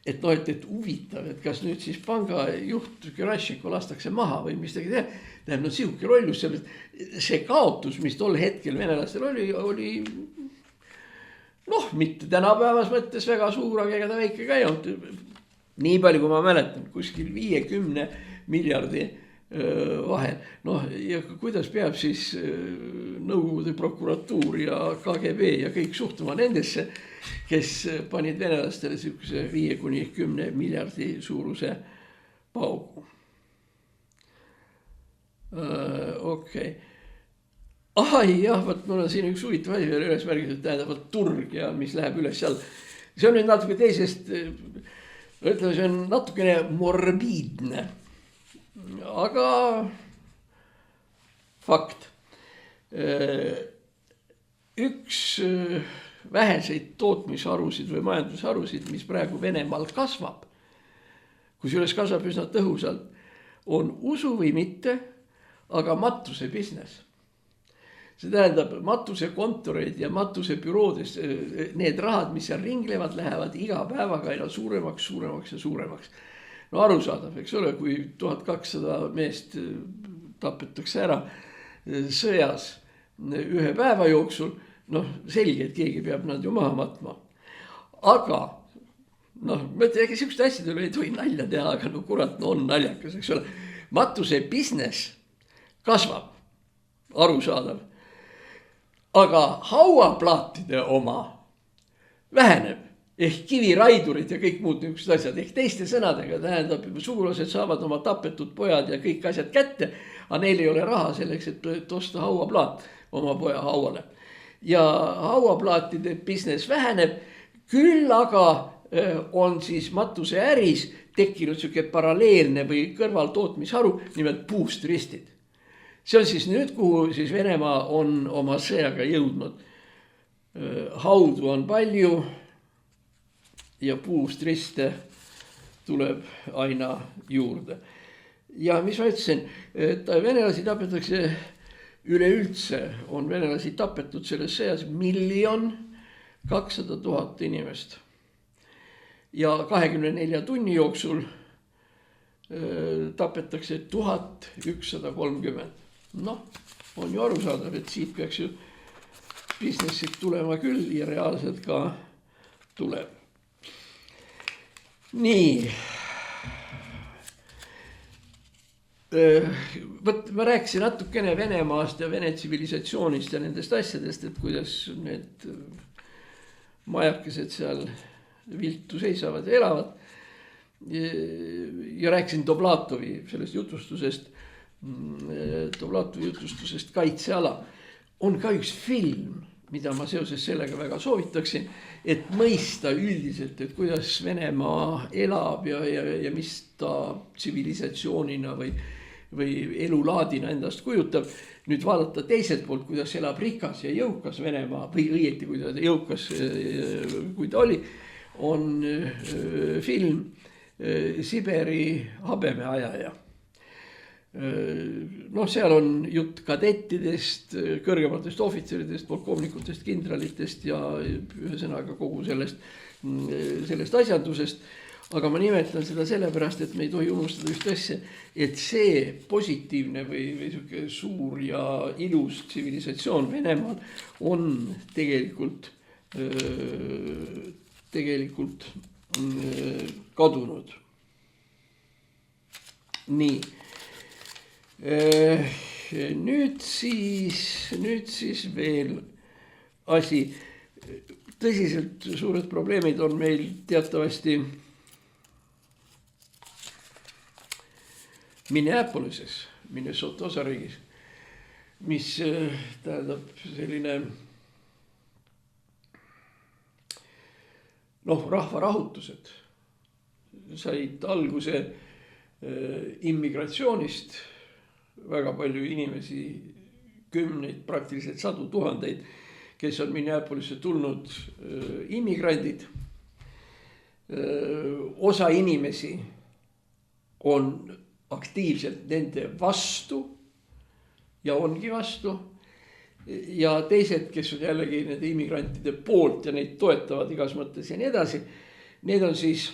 et noh, et huvitav, et kas nüüd siis panga juht Gerašenko lastakse maha või mis tegi teha. Tähendab, no sihuke rollus, see kaotus, mis tol hetkel venelastel oli noh, mitte tänapäevas mõttes väga suur, aga ega ta väike ka ei olnud. Nii palju, kui ma mäletan, kuskil 50 miljardi vahel. Noh, ja kuidas peab siis Nõukogude prokuratuur ja KGB ja kõik suhtuma nendesse, kes panid venelastele sihukese 5–10 miljardi suuruse paugu. Okei. Ai jah, mul on siin üks huvitav asi veel üles märgitud, tähendab turg ja mis läheb üles seal. See on nüüd natuke teisest, ütleme, see on natukene morbiidne, aga fakt. Üks väheseid tootmisharusid või majandusharusid, mis praegu Venemaal kasvab, kusjuures kasvab üsna tõhusalt, on usu või mitte, aga matuse business. See tähendab matusekontoreid ja matusebüroodes, need rahad, mis seal ringlevad, lähevad iga päevaga aina suuremaks ja suuremaks. No arusaadav, eks ole, kui 1200 meest tapetakse ära sõjas ühe päeva jooksul, noh selge, et keegi peab nad ju maha matma. Aga noh, ma ütlen, ega sihukest asjadele ei tohi nalja teha, aga no kurat, no on naljakas, eks ole. Matuse business kasvab, arusaadav. Aga hauaplaatide oma väheneb, ehk kiviraidurid ja kõik muud niisugused asjad. Ehk teiste sõnadega tähendab, sugulased saavad oma tapetud pojad ja kõik asjad kätte, aga neil ei ole raha selleks, et osta hauaplaat oma poja hauale. Ja hauaplaatide business väheneb, küll aga on siis matuse äris tekkinud siuke paralleelne või kõrvaltootmisharu, nimelt puust ristid. See on siis nüüd, kuhu siis Venemaa on oma sõjaga jõudnud. Haudu on palju ja puust riste tuleb aina juurde. Ja mis ma ütlesin, et venelasi tapetakse üleüldse, on venelasi tapetud selles sõjas 1 200 000 inimest. Ja 24 tunni jooksul tapetakse 1130. Noh, on ju arusaadav, et siit peaks ju businessid tulema küll ja reaalselt ka tuleb. Nii. Võt, ma rääkisin natukene Venemaast ja Vene tsivilisatsioonist ja nendest asjadest, et kuidas need majakesed seal viltu seisavad ja elavad. Ja rääkisin Doblatovi sellest jutustusest. Doblatovi jutustusest Kaitseala. On ka üks film, mida ma seoses sellega väga soovitaksin, et mõista üldiselt, et kuidas Venemaa elab ja mis ta tsivilisatsioonina või elulaadina endast kujutab. Nüüd vaadata teiselt poolt, kuidas elab rikas ja jõukas Venemaa või õieti, kui ta jõukas, kui ta oli, on film Siberi habemeajaja. Noh, seal on jutt kadettidest, kõrgematest ohvitseridest, polkovnikutest, kindralitest ja ühesõnaga kogu sellest asjandusest. Aga ma nimetan seda sellepärast, et me ei tohi unustada just asja, et see positiivne või suur ja ilus tsivilisatsioon Venemaal on tegelikult kadunud. Nii. Nüüd siis veel asi. Tõsiselt suured probleemid on meil teatavasti Minneapolises, Minnesota osariigis, mis tähendab selline rahvarahutused said alguse immigratsioonist. Väga palju inimesi, kümneid, praktiliselt sadu tuhandeid, kes on Minneapolisse tulnud immigrandid. Osa inimesi on aktiivselt nende vastu ja ongi vastu. Ja teised, kes on jällegi nende immigrantide poolt ja neid toetavad igas mõttes ja nii edasi. Need on siis,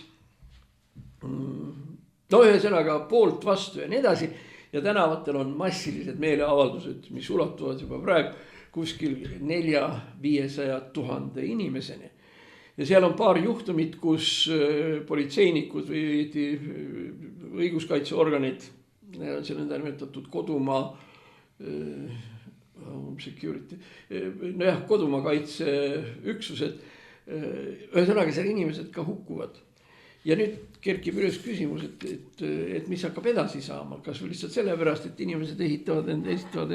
ühesõnaga poolt vastu ja nii edasi. Ja tänavatel on massilised meeleavaldused, mis ulatuvad juba praegu kuskil 400–500 000 inimeseni. Ja seal on paar juhtumit, kus politseinikud või õiguskaitseorganid, see on nimetatud kodumaa security, kodumaa kaitseüksused, ühesõnaga seal inimesed ka hukkuvad. Ja nüüd kerkib üles küsimus, et mis hakkab edasi saama, kas või lihtsalt sellepärast, et inimesed esitavad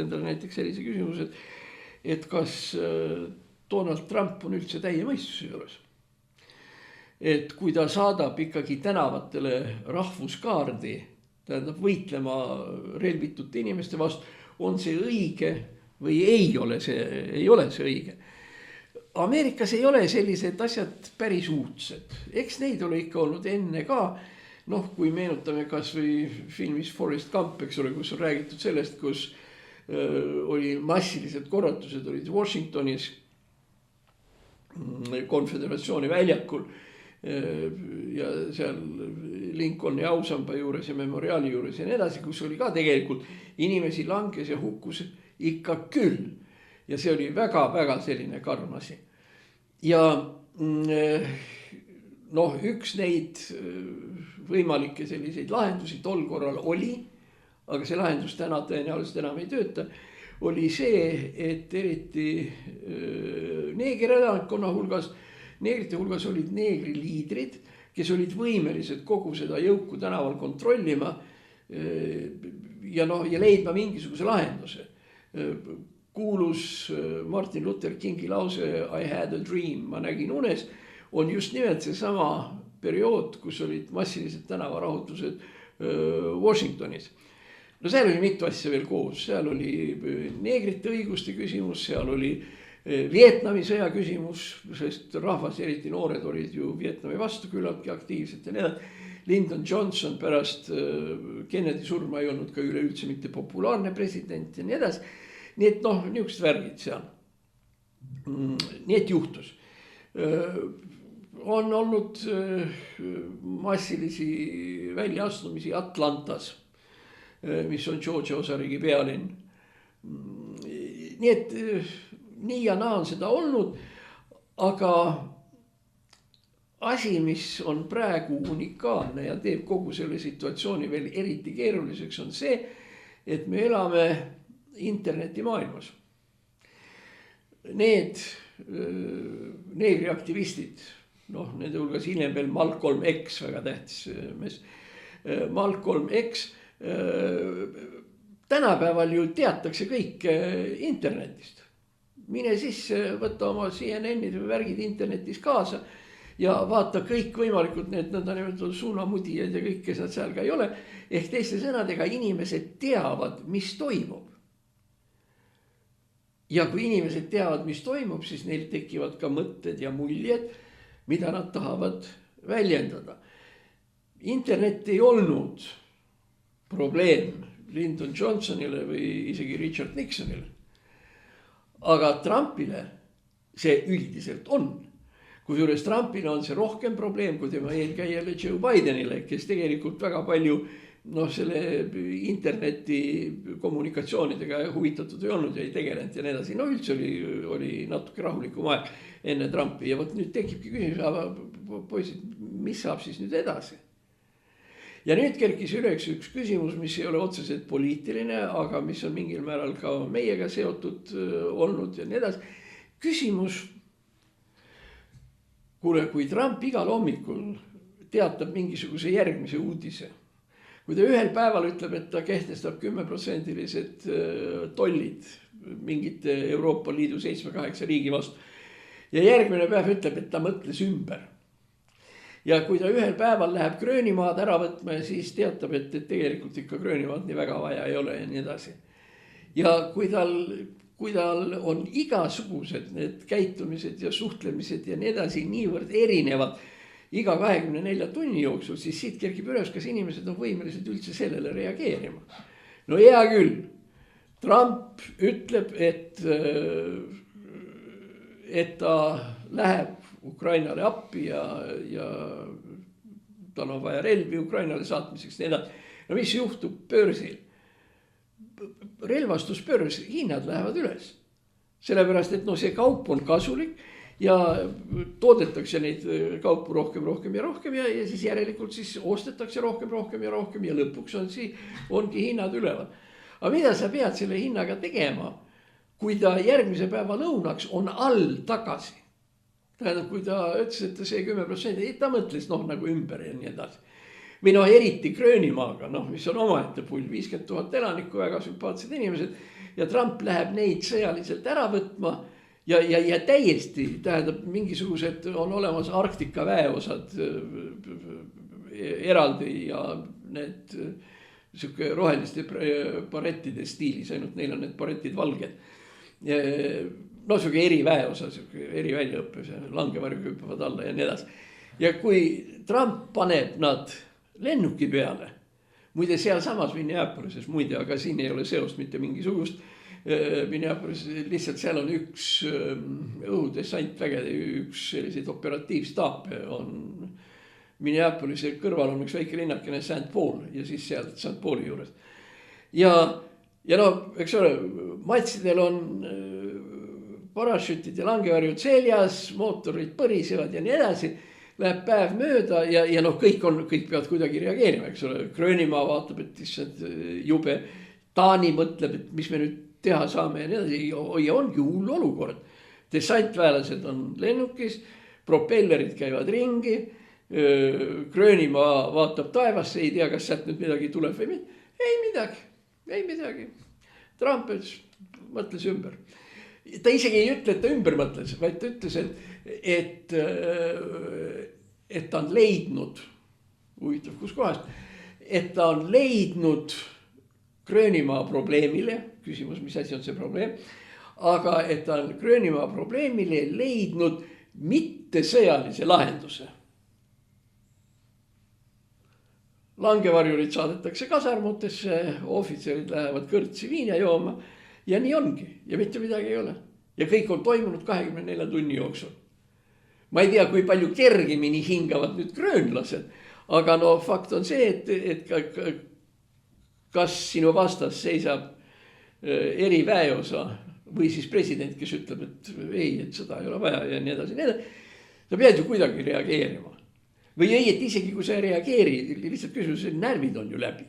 endale näiteks sellise küsimuse, et kas Donald Trump on üldse täie mõistuse juures. Et kui ta saadab ikkagi tänavatele rahvuskaardi, tähendab võitlema relvitute inimeste vastu, on see õige või ei ole see õige. Ameerikas ei ole sellised asjad päris uudsed. Eks neid ole ikka olnud enne ka. Kui meenutame kas või filmis Forrest Gump, eks ole, kus on räägitud sellest, kus oli massilised korratused, olid Washingtonis konföderatsiooni väljakul ja seal Lincolni ausamba juures ja memoriaali juures ja nii edasi, kus oli ka tegelikult inimesi langes ja hukkus ikka küll. Ja see oli väga-väga selline karm asi. Ja üks neid võimalikke selliseid lahendusi tol korral oli, aga see lahendus täna tõenäoliselt enam ei tööta, oli see, et eriti neegerelanikkonna hulgas, neegrite hulgas olid neegriliidrid, kes olid võimelised kogu seda jõuku tänaval kontrollima ja leidma mingisuguse lahenduse. Kuulus Martin Luther Kingi lause I had a dream, ma nägin unes, on just nimelt see sama periood, kus olid massilised tänavarahutused Washingtonis. Seal oli mitu asja veel koos, seal oli neegrite õiguste küsimus, seal oli Vietnami sõja küsimus, sest rahvas, eriti noored, olid ju Vietnami vastu küllaltki aktiivselt ja nii edasi. Lyndon Johnson pärast Kennedy surma ei olnud ka üleüldse mitte populaarne president ja nii edasi. Nii et niisugused värgid seal. Nii et juhtus. On olnud massilisi väljaastumisi Atlantas, mis on Georgia osariigi pealinn. Nii et nii ja naa on seda olnud, aga asi, mis on praegu unikaalne ja teeb kogu selle situatsiooni veel eriti keeruliseks, on see, et me elame internetimaailmas. Need neegriaktivistid, nende hulgas hiljem veel Malcolm X, väga tähtis mees, Malcolm X, tänapäeval ju teatakse kõik internetist. mine siis võtta oma CNN-id või värgid internetis kaasa ja vaata kõik võimalikud need nõndanimetatud suunamudijad ja kõik, kes nad seal ka ei ole. Ehk teiste sõnadega inimesed teavad, mis toimub. Ja kui inimesed teavad, mis toimub, siis neil tekivad ka mõtted ja muljed, mida nad tahavad väljendada. Internet ei olnud probleem Lyndon Johnsonile või isegi Richard Nixonile. Aga Trumpile see üldiselt on. Kusjuures Trumpile on see rohkem probleem kui tema eelkäijale Joe Bidenile, kes tegelikult väga palju selle interneti kommunikatsioonidega huvitatud ei olnud ja ei tegelenud ja nii edasi. No üldse oli natuke rahulikum aeg enne Trumpi ja nüüd tekibki küsimus, aga poisid, mis saab siis nüüd edasi? Ja nüüd kerkis üles üks küsimus, mis ei ole otseselt poliitiline, aga mis on mingil määral ka meiega seotud olnud ja nii edasi. Küsimus, kuule, kui Trump igal hommikul teatab mingisuguse järgmise uudise, kui ta ühel päeval ütleb, et ta kehtestab 10% tollid mingite Euroopa Liidu 7-8 riigi vastu ja järgmine päev ütleb, et ta mõtles ümber. Ja kui ta ühel päeval läheb Gröönimaad ära võtma ja siis teatab, et tegelikult ikka Gröönimaad nii väga vaja ei ole ja nii edasi. Ja kui tal on igasugused need käitumised ja suhtlemised ja nii edasi niivõrd erinevad iga 24 tunni jooksul, siis siit kerkib üles, kas inimesed on võimelised üldse sellele reageerima. No hea küll, Trump ütleb, et ta läheb Ukrainale appi ja tal on vaja relvi Ukrainale saatmiseks. No mis juhtub börsil? Relvastusbörs, hinnad lähevad üles. Sellepärast, et see kaup on kasulik ja toodetakse neid kaupu rohkem ja siis järelikult siis ostetakse rohkem ja lõpuks ongi hinnad üleval. Aga mida sa pead selle hinnaga tegema, kui ta järgmise päeva lõunaks on all tagasi? Tähendab, kui ta ütles, et see 10%, ta mõtles nagu ümber ja nii edasi. Või eriti Gröönimaaga, mis on omaette pull, 50 000 elanikku, väga sümpaatsed inimesed ja Trump läheb neid sõjaliselt ära võtma ja täiesti, tähendab, mingisugused on olemas Arktika väeosad eraldi ja need siuke roheliste barettide stiilis, ainult neil on need barettid valged. Siuke eriväeosa, siuke eriväljaõppes ja langevarjuga hüppavad alla ja nii edasi. Ja kui Trump paneb nad lennuki peale, muide seal samas Minneapolises, aga siin ei ole seost mitte mingisugust, Minneapolises lihtsalt seal on üks õhudessantvägede, üks selliseid operatiivstaape on Minneapolise kõrval on üks väike linnakene St. Paul ja siis seal St. Pauli juures. Ja eks ole, matsidel on parašütid ja langevarjud seljas, mootorid põrisevad ja nii edasi, läheb päev mööda ja kõik peavad kuidagi reageerima, eks ole. Gröönimaa vaatab, et issand jube, Taani mõtleb, et mis me nüüd teha saame ja nii edasi ja ongi hull olukord. Dessantväelased on lennukis, propellerid käivad ringi, Gröönimaa vaatab taevasse, ei tea, kas sealt nüüd midagi tuleb või mitte. Ei midagi. Trump mõtles ümber. Ta isegi ei ütle, et ta ümber mõtles, vaid ta ütles, et ta on leidnud, huvitav kus kohast, et ta on leidnud Gröönimaa probleemile, küsimus, mis asi on see probleem, aga et ta on Gröönimaa probleemile leidnud mitte sõjalise lahenduse. Langevarjurid saadetakse kasarmutesse, ohvitserid lähevad kõrtsi viina jooma ja nii ongi ja mitte midagi ei ole. Ja kõik on toimunud 24 tunni jooksul. Ma ei tea, kui palju kergemini hingavad nüüd gröönlased, aga fakt on see, et kas sinu vastas seisab eriväeosa või siis president, kes ütleb, et ei, et seda ei ole vaja ja nii edasi. Sa pead ju kuidagi reageerima. Või ei, et isegi kui sa ei reageeri, lihtsalt küsimus, närvid on ju läbi.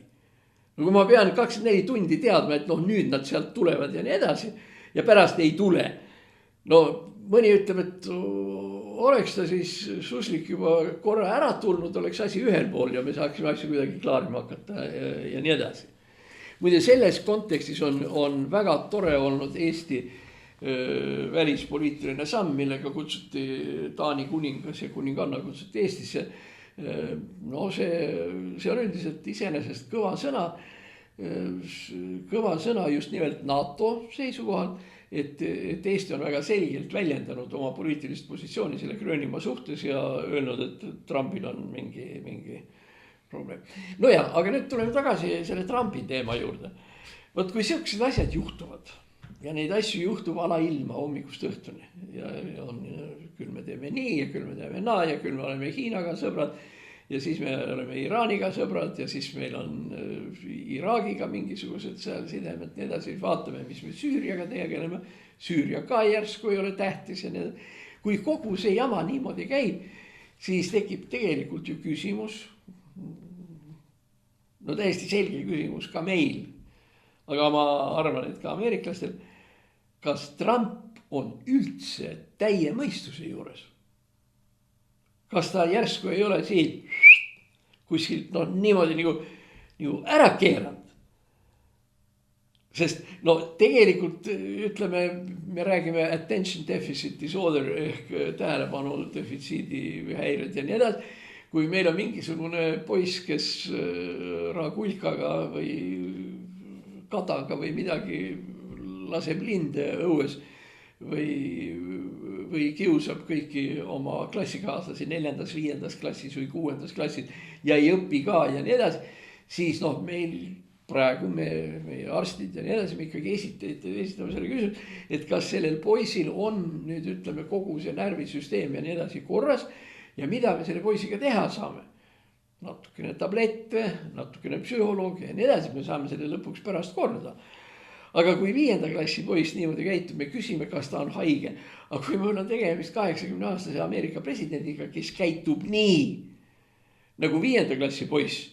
Kui ma pean 24 tundi teadma, et nüüd nad sealt tulevad ja nii edasi ja pärast ei tule. Mõni ütleb, et oleks ta siis Suslik juba korra ära tulnud, oleks asi ühel pool ja me saaksime asju kuidagi klaarima hakata ja nii edasi. Muide, selles kontekstis on väga tore olnud Eesti välispoliitiline samm, millega kutsuti Taani kuningas ja kuninganna kutsuti Eestisse. No see on üldiselt iseenesest kõva sõna just nimelt NATO seisukohalt, et Eesti on väga selgelt väljendanud oma poliitilist positsiooni selle Gröönimaa suhtes ja öelnud, et Trumpil on mingi probleem. No ja, aga nüüd tuleme tagasi selle Trumpi teema juurde. Võt kui sellised asjad juhtuvad ja neid asju juhtub alailma hommikust õhtuni ja küll me teeme nii ja küll me teeme naa ja küll me oleme Hiinaga sõbrad ja siis me oleme Iraaniga sõbrad ja siis meil on Iraagiga mingisugused seal sidemed nii edasi, vaatame, mis me Süüriaga tegeleme, Süüria ka järsku ei ole tähtis ja nii edasi. Kui kogu see jama niimoodi käib, siis tekib tegelikult ju küsimus, no täiesti selge küsimus ka meil, aga ma arvan, et ka ameeriklastel, kas Trump on üldse täie mõistuse juures? Kas ta järsku ei ole siin kuskilt niimoodi nagu ära keeranud? Sest tegelikult ütleme, me räägime attention deficit disorder ehk tähelepanu defitsiidi või häired ja nii edasi. Kui meil on mingisugune poiss, kes raagulkaga või kadaga või midagi laseb linde õues või kiusab kõiki oma klassikaaslasi 4., 5. klassis või 6. klassis ja ei õpi ka ja nii edasi, siis meil praegu meie arstid ja nii edasi, me ikkagi esitame selle küsimus, et kas sellel poisil on nüüd ütleme kogu see närvisüsteem ja nii edasi korras ja mida me selle poisiga teha saame. Natukene tablette, natukene psühholoogi ja nii edasi, me saame selle lõpuks pärast korda. Aga kui 5. klassi poiss niimoodi käitub, me küsime, kas ta on haige. Aga kui meil on tegemist 80-aastase Ameerika presidendiga, kes käitub nii nagu 5. klassi poiss,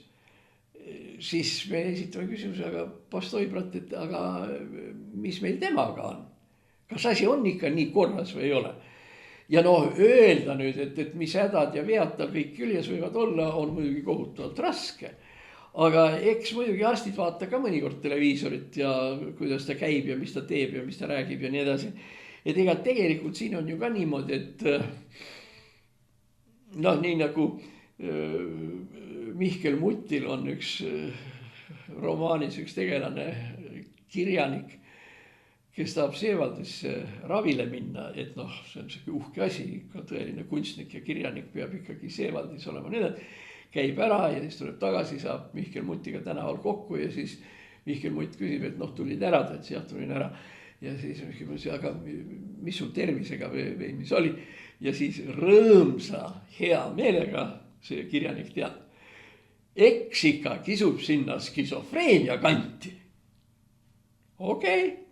siis me esitame küsimuse, aga pastoi brat, et aga mis meil temaga on? Kas asi on ikka nii korras või ei ole? Ja öelda nüüd, et mis hädad ja vead tal kõik küljes võivad olla, on muidugi kohutavalt raske. Aga eks muidugi arstid vaata ka mõnikord televiisorit ja kuidas ta käib ja mis ta teeb ja mis ta räägib ja nii edasi. Et ega tegelikult siin on ju ka niimoodi, et nii nagu Mihkel Mutil on üks romaanis üks tegelane kirjanik, kes tahab Seevaldisse ravile minna, et see on selline uhke asi, ka tõeline kunstnik ja kirjanik peab ikkagi Seevaldis olema nii, käib ära ja siis tuleb tagasi, saab Mihkel Mutiga tänaval kokku ja siis Mihkel Mutt küsib, et tulid ära, ta ütles, jah, tulin ära. Ja siis Mihkel Mutt, aga mis sul tervisega või mis oli? Ja siis rõõmsa hea meelega see kirjanik teab. Eks ikka kisub sinna skisofreenia kanti. Okei.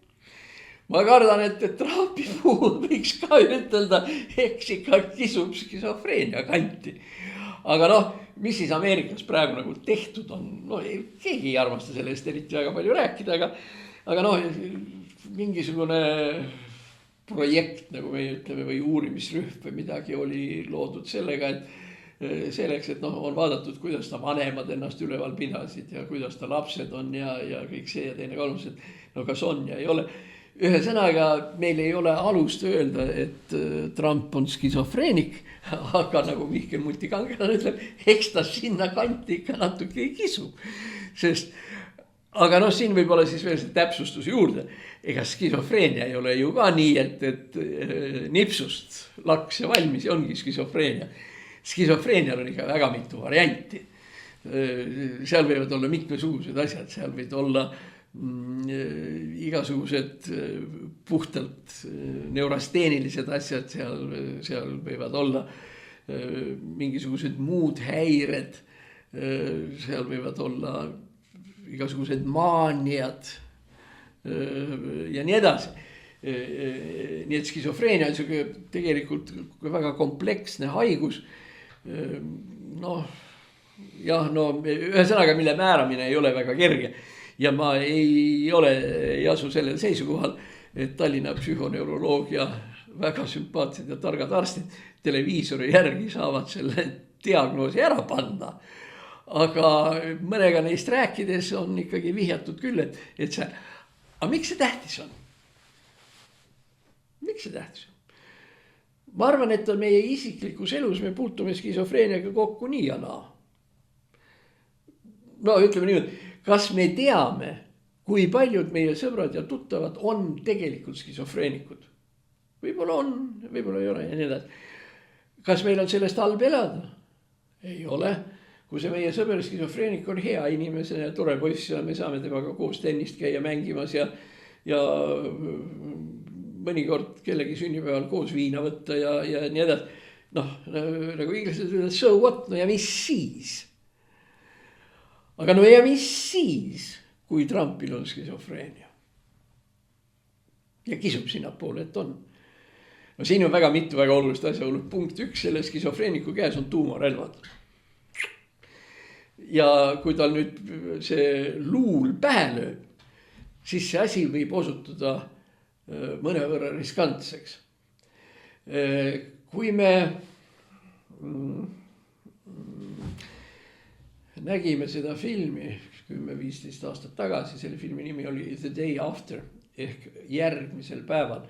Ma kardan, et Trumpi puhul võiks ka ütelda, eks ikka kisub skisofreenia kanti. Aga mis siis Ameerikas praegu nagu tehtud on? Keegi ei armasta sellest eriti väga palju rääkida, aga mingisugune projekt, nagu me ütleme, või uurimisrühm või midagi oli loodud sellega, et selleks, et on vaadatud, kuidas ta vanemad ennast üleval pidasid ja kuidas ta lapsed on ja kõik see ja teine kolmas, et kas on ja ei ole. Ühesõnaga, meil ei ole alust öelda, et Trump on skisofreenik, aga nagu Mihkel Muti kangelane ütleb, eks ta sinna kanti ikka natuke ei kisu. Aga siin võib olla siis veel see täpsustus juurde. Ega skisofreenia ei ole ju ka nii, et nipsust laks ja valmis ja ongi skisofreenia. Skisofreenial on ikka väga mitu varianti. Seal võivad olla mitmesugused asjad, seal võid olla igasugused puhtalt neurasteenilised asjad, seal võivad olla mingisugused muud häired, seal võivad olla igasugused maaniad ja nii edasi. Nii et skisofreenia on tegelikult väga kompleksne haigus. Ühesõnaga, mille määramine ei ole väga kerge. Ja ma ei asu sellel seisukohal, et Tallinna psühhoneuroloogia väga sümpaatsed ja targad arstid televiisori järgi saavad selle diagnoosi ära panna. Aga mõnega neist rääkides on ikkagi vihjatud küll, et see, aga miks see tähtis on? Miks see tähtis? Ma arvan, et meie isiklikus elus me puutume skisofreeniaga kokku nii ja naa. No ütleme niimoodi, kas me teame, kui paljud meie sõbrad ja tuttavad on tegelikult skisofreenikud? Võib-olla on, võib-olla ei ole ja nii edasi. Kas meil on sellest halb elada? Ei ole. Kui see meie sõber skisofreenik on hea inimesena ja tore poiss ja me saame temaga koos tennist käia mängimas ja mõnikord kellegi sünnipäeval koos viina võtta ja nii edasi. Noh, nagu inglased ütlevad, so what, no ja mis siis? Aga no ja mis siis, kui Trumpil on skisofreenia? Ja kisub sinna poole, et on. No siin on väga mitu väga olulist asja olnud. Punkt 1, selle skisofreeniku käes on tuumarelvad. Ja kui tal nüüd see luul pähe lööb, siis see asi võib osutuda mõnevõrra riskantseks. Kui me nägime seda filmi 10-15 aastat tagasi, selle filmi nimi oli The Day After ehk järgmisel päeval.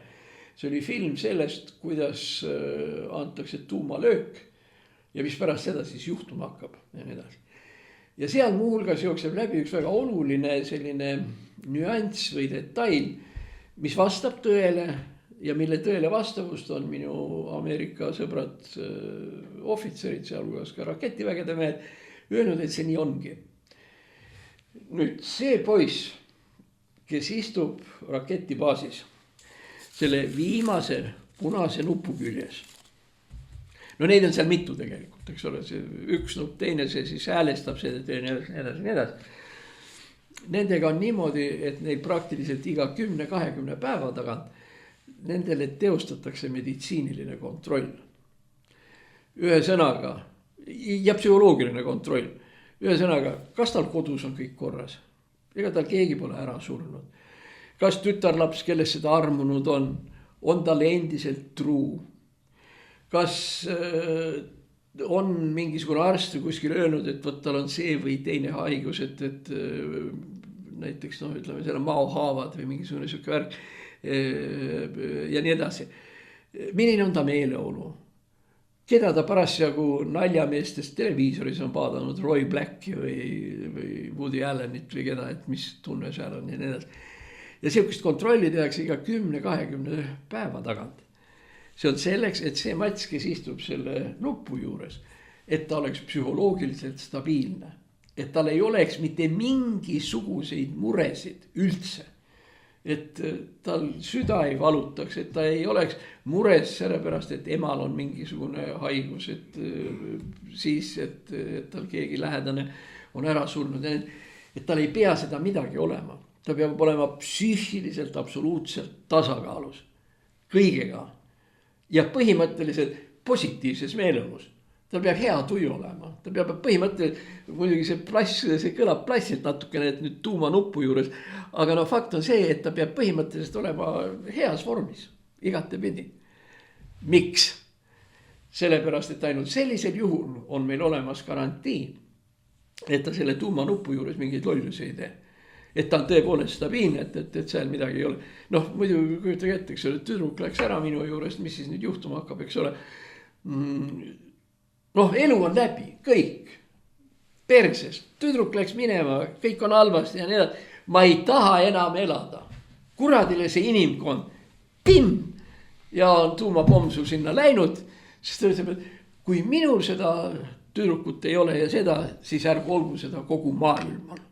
See oli film sellest, kuidas antakse tuumalöök ja mis pärast seda siis juhtuma hakkab ja nii edasi. Ja seal muuhulgas jookseb läbi üks väga oluline selline nüanss või detail, mis vastab tõele ja mille tõele vastavust on minu Ameerika sõbrad, ohvitserid, sealhulgas ka raketivägede mehed, öelnud, et see nii ongi. Nüüd see poiss, kes istub raketibaasis, selle viimase punase nupu küljes. No neid on seal mitu tegelikult, eks ole, see üks nupp, teine see siis häälestab seda, nii edasi. Nendega on niimoodi, et neil praktiliselt iga 10-20 päeva tagant nendele teostatakse meditsiiniline kontroll. Ühesõnaga, ja psühholoogiline kontroll. Ühesõnaga, kas tal kodus on kõik korras? Ega tal keegi pole ära surnud. Kas tütarlaps, kellest seda armunud on tal endiselt truu? Kas on mingisugune arst kuskil öelnud, et võt tal on see või teine haigus, et näiteks ütleme selle maohaavad või mingisugune siuke värk ja nii edasi. Milline on ta meeleolu? Keda ta parasjagu naljameestest televiisoris on vaadanud, Roy Blacki või Woody Allenit või keda, et mis tunne seal on ja nii edasi. Ja siukest kontrolli tehakse iga 10-20 päeva tagant. See on selleks, et see mats, kes istub selle nupu juures, et ta oleks psühholoogiliselt stabiilne. Et tal ei oleks mitte mingisuguseid muresid üldse. Et tal süda ei valutaks, et ta ei oleks mures sellepärast, et emal on mingisugune haigus, et siis, et tal keegi lähedane on ära surnud. Et tal ei pea seda midagi olema. Ta peab olema psüühiliselt absoluutselt tasakaalus kõigega. Ja põhimõtteliselt positiivses meeleolus. Tal peab hea tuju olema. Ta peab põhimõtteliselt, muidugi see kõlab plassilt natukene, et nüüd tuumanuppu juures. Aga no fakt on see, et ta peab põhimõtteliselt olema heas vormis. Igatepidi. Miks? Sellepärast, et ainult sellisel juhul on meil olemas garantii, et ta selle tuumanuppu juures mingeid lollusi ei tee. Et ta on tõepoolest stabiilne, et seal midagi ei ole. Noh, muidu kujutage ette, eks ole, tüdruk läks ära minu juurest, mis siis nüüd juhtuma hakkab, eks ole. Noh, elu on läbi, kõik. Perses, tüdruk läks minema, kõik on halvasti ja nii edasi. Ma ei taha enam elada. Kuradile see inimkond, timm! Ja on tuumapomm sul sinna läinud, sest ta ütleb, et kui minul seda tüdrukut ei ole ja seda, siis ärgu olgu seda kogu maailmal.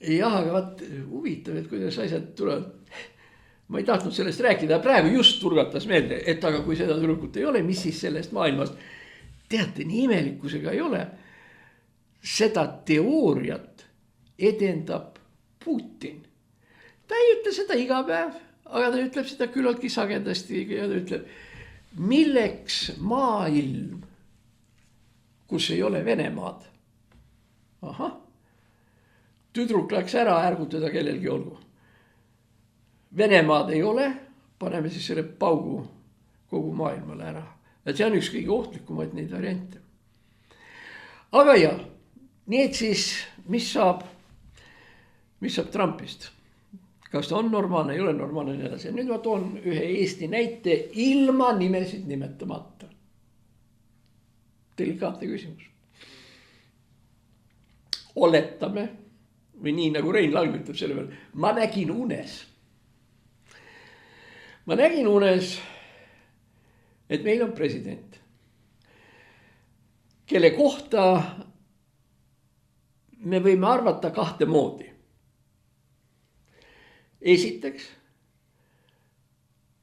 Jah, aga vaat huvitav, et kuidas asjad tulevad. Ma ei tahtnud sellest rääkida, praegu just turgatas meelde, et aga kui seda tüdrukut ei ole, mis siis sellest maailmast? Teate, nii imelikkusega ei ole. Seda teooriat edendab Putin. Ta ei ütle seda iga päev, aga ta ütleb seda küllaltki sagedasti ja ta ütleb, milleks maailm, kus ei ole Venemaad. Ahah. Tüdruk läks ära, ärgu teda kellelgi olgu. Venemaad ei ole, paneme siis selle paugu kogu maailmale ära. Et see on üks kõige ohtlikumaid neid variante. Aga jah, nii et siis, mis saab mis saab Trumpist? Kas ta on normaalne, ei ole normaalne, nii edasi. Nüüd ma toon ühe Eesti näite ilma nimesid nimetamata. Delikaatne küsimus. Oletame, või nii nagu Rein Lang ütleb selle peale, ma nägin unes. Ma nägin unes, et meil on president, kelle kohta me võime arvata kahte moodi. Esiteks,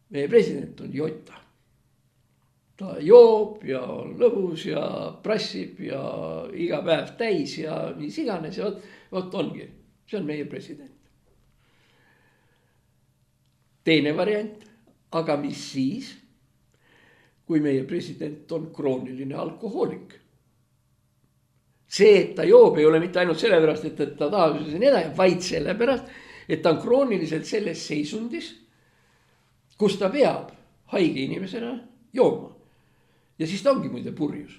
meie president on jota. Ta joob ja on lõbus ja prassib ja iga päev täis ja mis iganes ja vot ongi. See on meie president. Teine variant, aga mis siis, kui meie president on krooniline alkohoolik? See, et ta joob, ei ole mitte ainult sellepärast, et ta tahab nii edasi, vaid sellepärast, et ta on krooniliselt selles seisundis, kus ta peab haige inimesena jooma. Ja siis ta ongi muide purjus.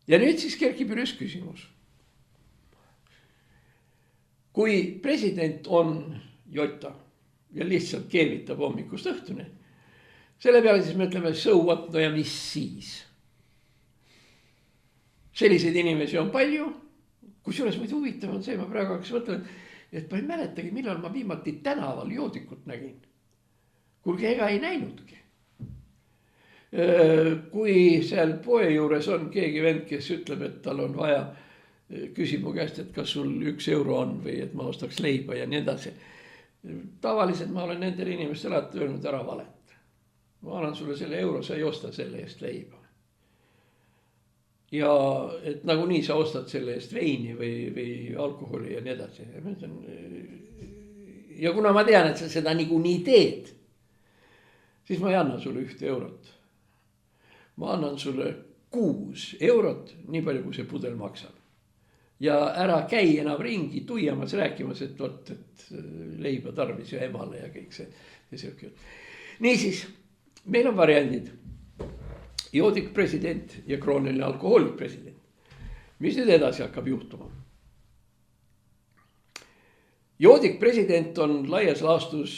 Ja nüüd siis kerkib üles küsimus. Kui president on jota ja lihtsalt keevitab hommikust õhtuni, selle peale siis me ütleme, so what, no ja mis siis? Selliseid inimesi on palju, kusjuures muidu huvitav on see, ma praegu hakkas mõtlen, et ma ei mäletagi, millal ma viimati tänaval joodikut nägin. Kuulge, ega ei näinudki. Kui seal poe juures on keegi vend, kes ütleb, et tal on vaja, küsib mu käest, et kas sul 1 euro on või et ma ostaks leiba ja nii edasi. Tavaliselt ma olen nendele inimestele alati öelnud ära valet. Ma annan sulle selle euro, sa ei osta selle eest leiba. Ja et nagunii sa ostad selle eest veini või alkoholi ja nii edasi. Ja kuna ma tean, et sa seda niikuinii teed, siis ma ei anna sulle 1 eurot. Ma annan sulle 6 eurot, nii palju kui see pudel maksab. Ja ära käi enam ringi tuiamas rääkimas, et leiba tarvis ja emale ja kõik see. Niisiis, meil on variandid. Joodik president ja krooniline alkohoolik president. Mis nüüd edasi hakkab juhtuma? Joodik president on laias laastus,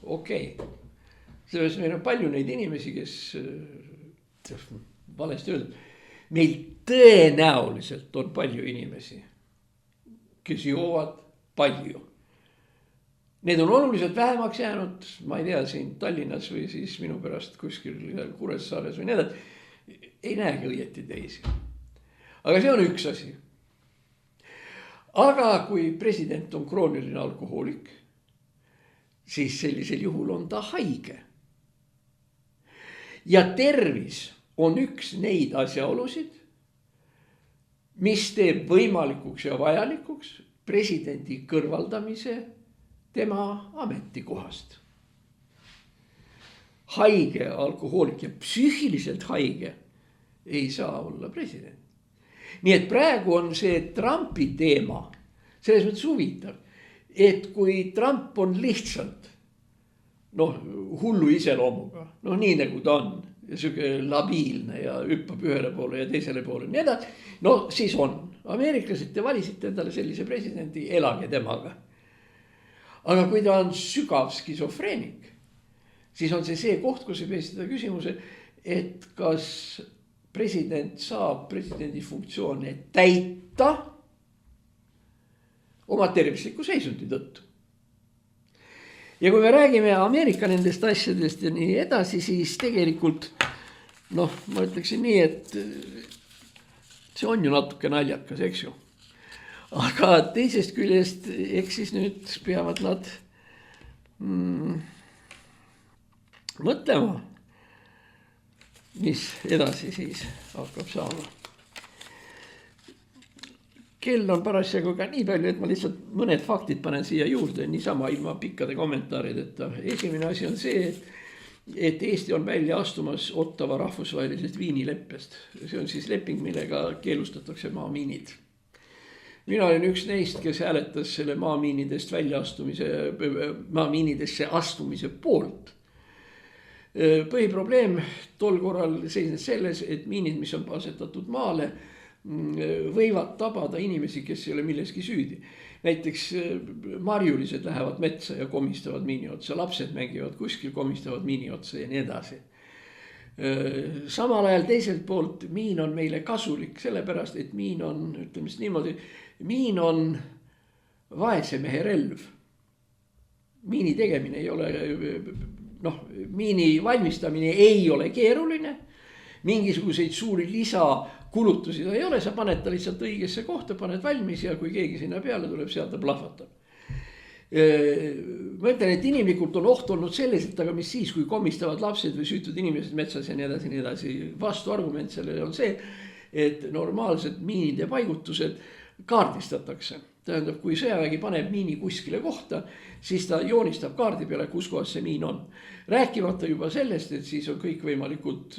okei. Selles meil on palju neid inimesi, kes valesti öeldud. Meil tõenäoliselt on palju inimesi, kes joovad palju. Need on oluliselt vähemaks jäänud, ma ei tea, siin Tallinnas või siis minu pärast kuskil Kuressaares või nii edasi. Ei näegi õieti teisi. Aga see on üks asi. Aga kui president on krooniline alkohoolik, siis sellisel juhul on ta haige. Ja tervis on üks neid asjaolusid, mis teeb võimalikuks ja vajalikuks presidendi kõrvaldamise tema ametikohast. Haige alkohoolik ja psüühiliselt haige ei saa olla president. Nii et praegu on see Trumpi teema selles mõttes huvitav, et kui Trump on lihtsalt hullu iseloomuga, nii nagu ta on, labiilne ja hüppab ühele poole ja teisele poole, nii edasi, siis on. Ameeriklased te valisite endale sellise presidendi, elage temaga. Aga kui ta on sügav skisofreenik, siis on see koht, kus võib esitada küsimuse, et kas president saab presidendi funktsioone täita oma tervisliku seisundi tõttu. Ja kui me räägime Ameerika nendest asjadest ja nii edasi, siis tegelikult, ma ütleksin nii, et see on ju natuke naljakas, eks ju. Aga teisest küljest, eks siis nüüd peavad nad mõtlema, mis edasi siis hakkab saama. Kell on parasjagu ka nii palju, et ma lihtsalt mõned faktid panen siia juurde, niisama ilma pikkade kommentaarideta. Esimene asi on see, et Eesti on välja astumas Ottawa rahvusvahelisest viinileppest. See on siis leping, millega keelustatakse maamiinid. Mina olin üks neist, kes hääletas selle maamiinidesse astumise poolt. Põhiprobleem tol korral seisnes selles, et miinid, mis on asetatud maale, võivad tabada inimesi, kes ei ole milleski süüdi. Näiteks marjulised lähevad metsa ja komistavad miini otsa, lapsed mängivad kuskil, komistavad miini otsa ja nii edasi. Samal ajal teiselt poolt miin on meile kasulik, sellepärast et miin on, ütleme niimoodi, miin on vaese mehe relv. Miini tegemine ei ole, miini valmistamine ei ole keeruline, mingisuguseid suuri lisakulutusi ei ole, sa paned ta lihtsalt õigesse kohta, paned valmis ja kui keegi sinna peale tuleb, seal ta plahvatab. Ma ütlen, et inimlikult on oht olnud selles, et aga mis siis, kui komistavad lapsed või süütud inimesed metsas ja nii edasi. Vastuargument sellele on see, et normaalsed miinide paigutused kaardistatakse. Tähendab, kui sõjavägi paneb miini kuskile kohta, siis ta joonistab kaardi peale, kus kohas see miin on. Rääkimata juba sellest, et siis on kõikvõimalikud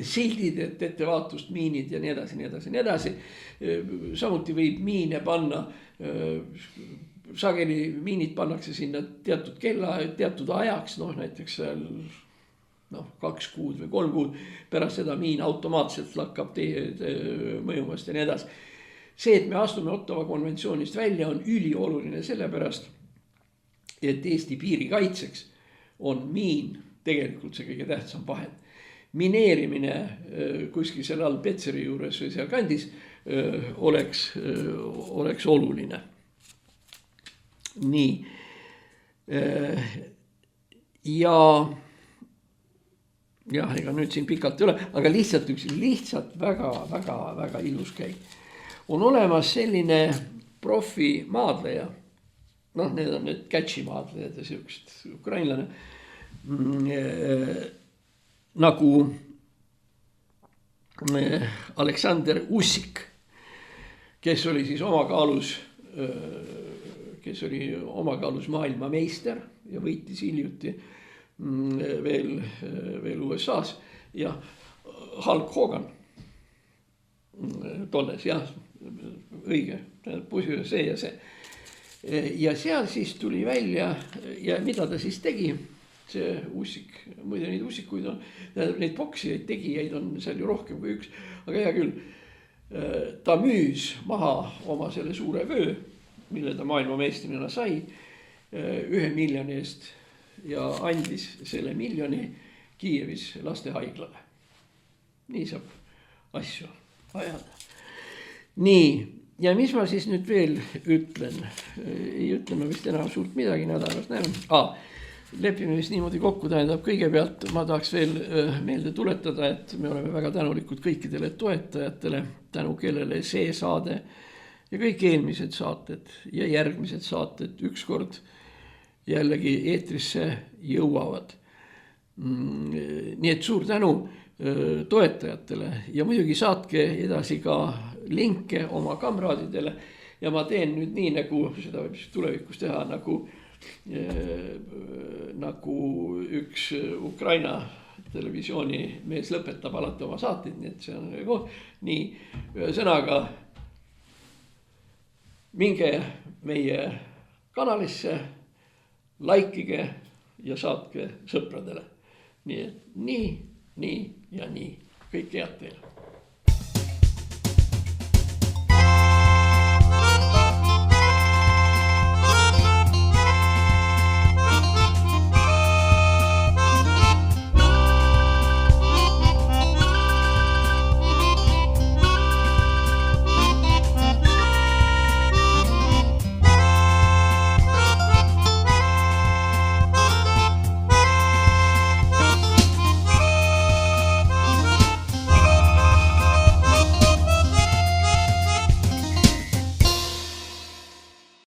sildid, et ettevaatust miinid ja nii edasi. Samuti võib miine panna, sageli miinid pannakse sinna teatud teatud ajaks, näiteks 2 kuud või 3 kuud, pärast seda miin automaatselt lakkab mõjumast ja nii edasi. See, et me astume Ottawa konventsioonist välja, on ülioluline sellepärast, et Eesti piiri kaitseks on miin tegelikult see kõige tähtsam vahend. Mineerimine kuskil seal all Petseri juures või seal kandis oleks oluline. Nii. Jah, ega nüüd siin pikalt ei ole, aga lihtsalt väga ilus käik. On olemas selline profi maadleja, need on need catchi maadlejad ja siukest ukrainlane, nagu Aleksander Ussik, kes oli siis omakaalus maailmameister ja võitis hiljuti veel USA-s ja Hulk Hogan tolles, jah, õige, see ja see. Ja seal siis tuli välja ja mida ta siis tegi, see Ussik, muide neid Ussikuid on, neid poksijaid tegijaid on seal ju rohkem kui üks, aga hea küll, ta müüs maha oma selle suure vöö, mille ta maailmameistrina sai 1 miljoni eest ja andis selle miljoni Kiievis lastehaiglale. Nii saab asju ajada. Nii, ja mis ma siis nüüd veel ütlen? Ei ütle ma vist enam suurt midagi nädalast näeme. Lepime vist niimoodi kokku, tähendab kõigepealt ma tahaks veel meelde tuletada, et me oleme väga tänulikud kõikidele toetajatele, tänu kellele see saade ja kõik eelmised saated ja järgmised saated ükskord jällegi eetrisse jõuavad. Nii et suur tänu toetajatele ja muidugi saatke edasi ka linke oma kamraadidele ja ma teen nüüd nii, nagu seda võib tulevikus teha, nagu üks Ukraina televisiooni mees lõpetab alati oma saateid, nii et see on nii, ühesõnaga minge meie kanalisse, laikige ja saatke sõpradele. Nii, ja nii. Kõike head teile.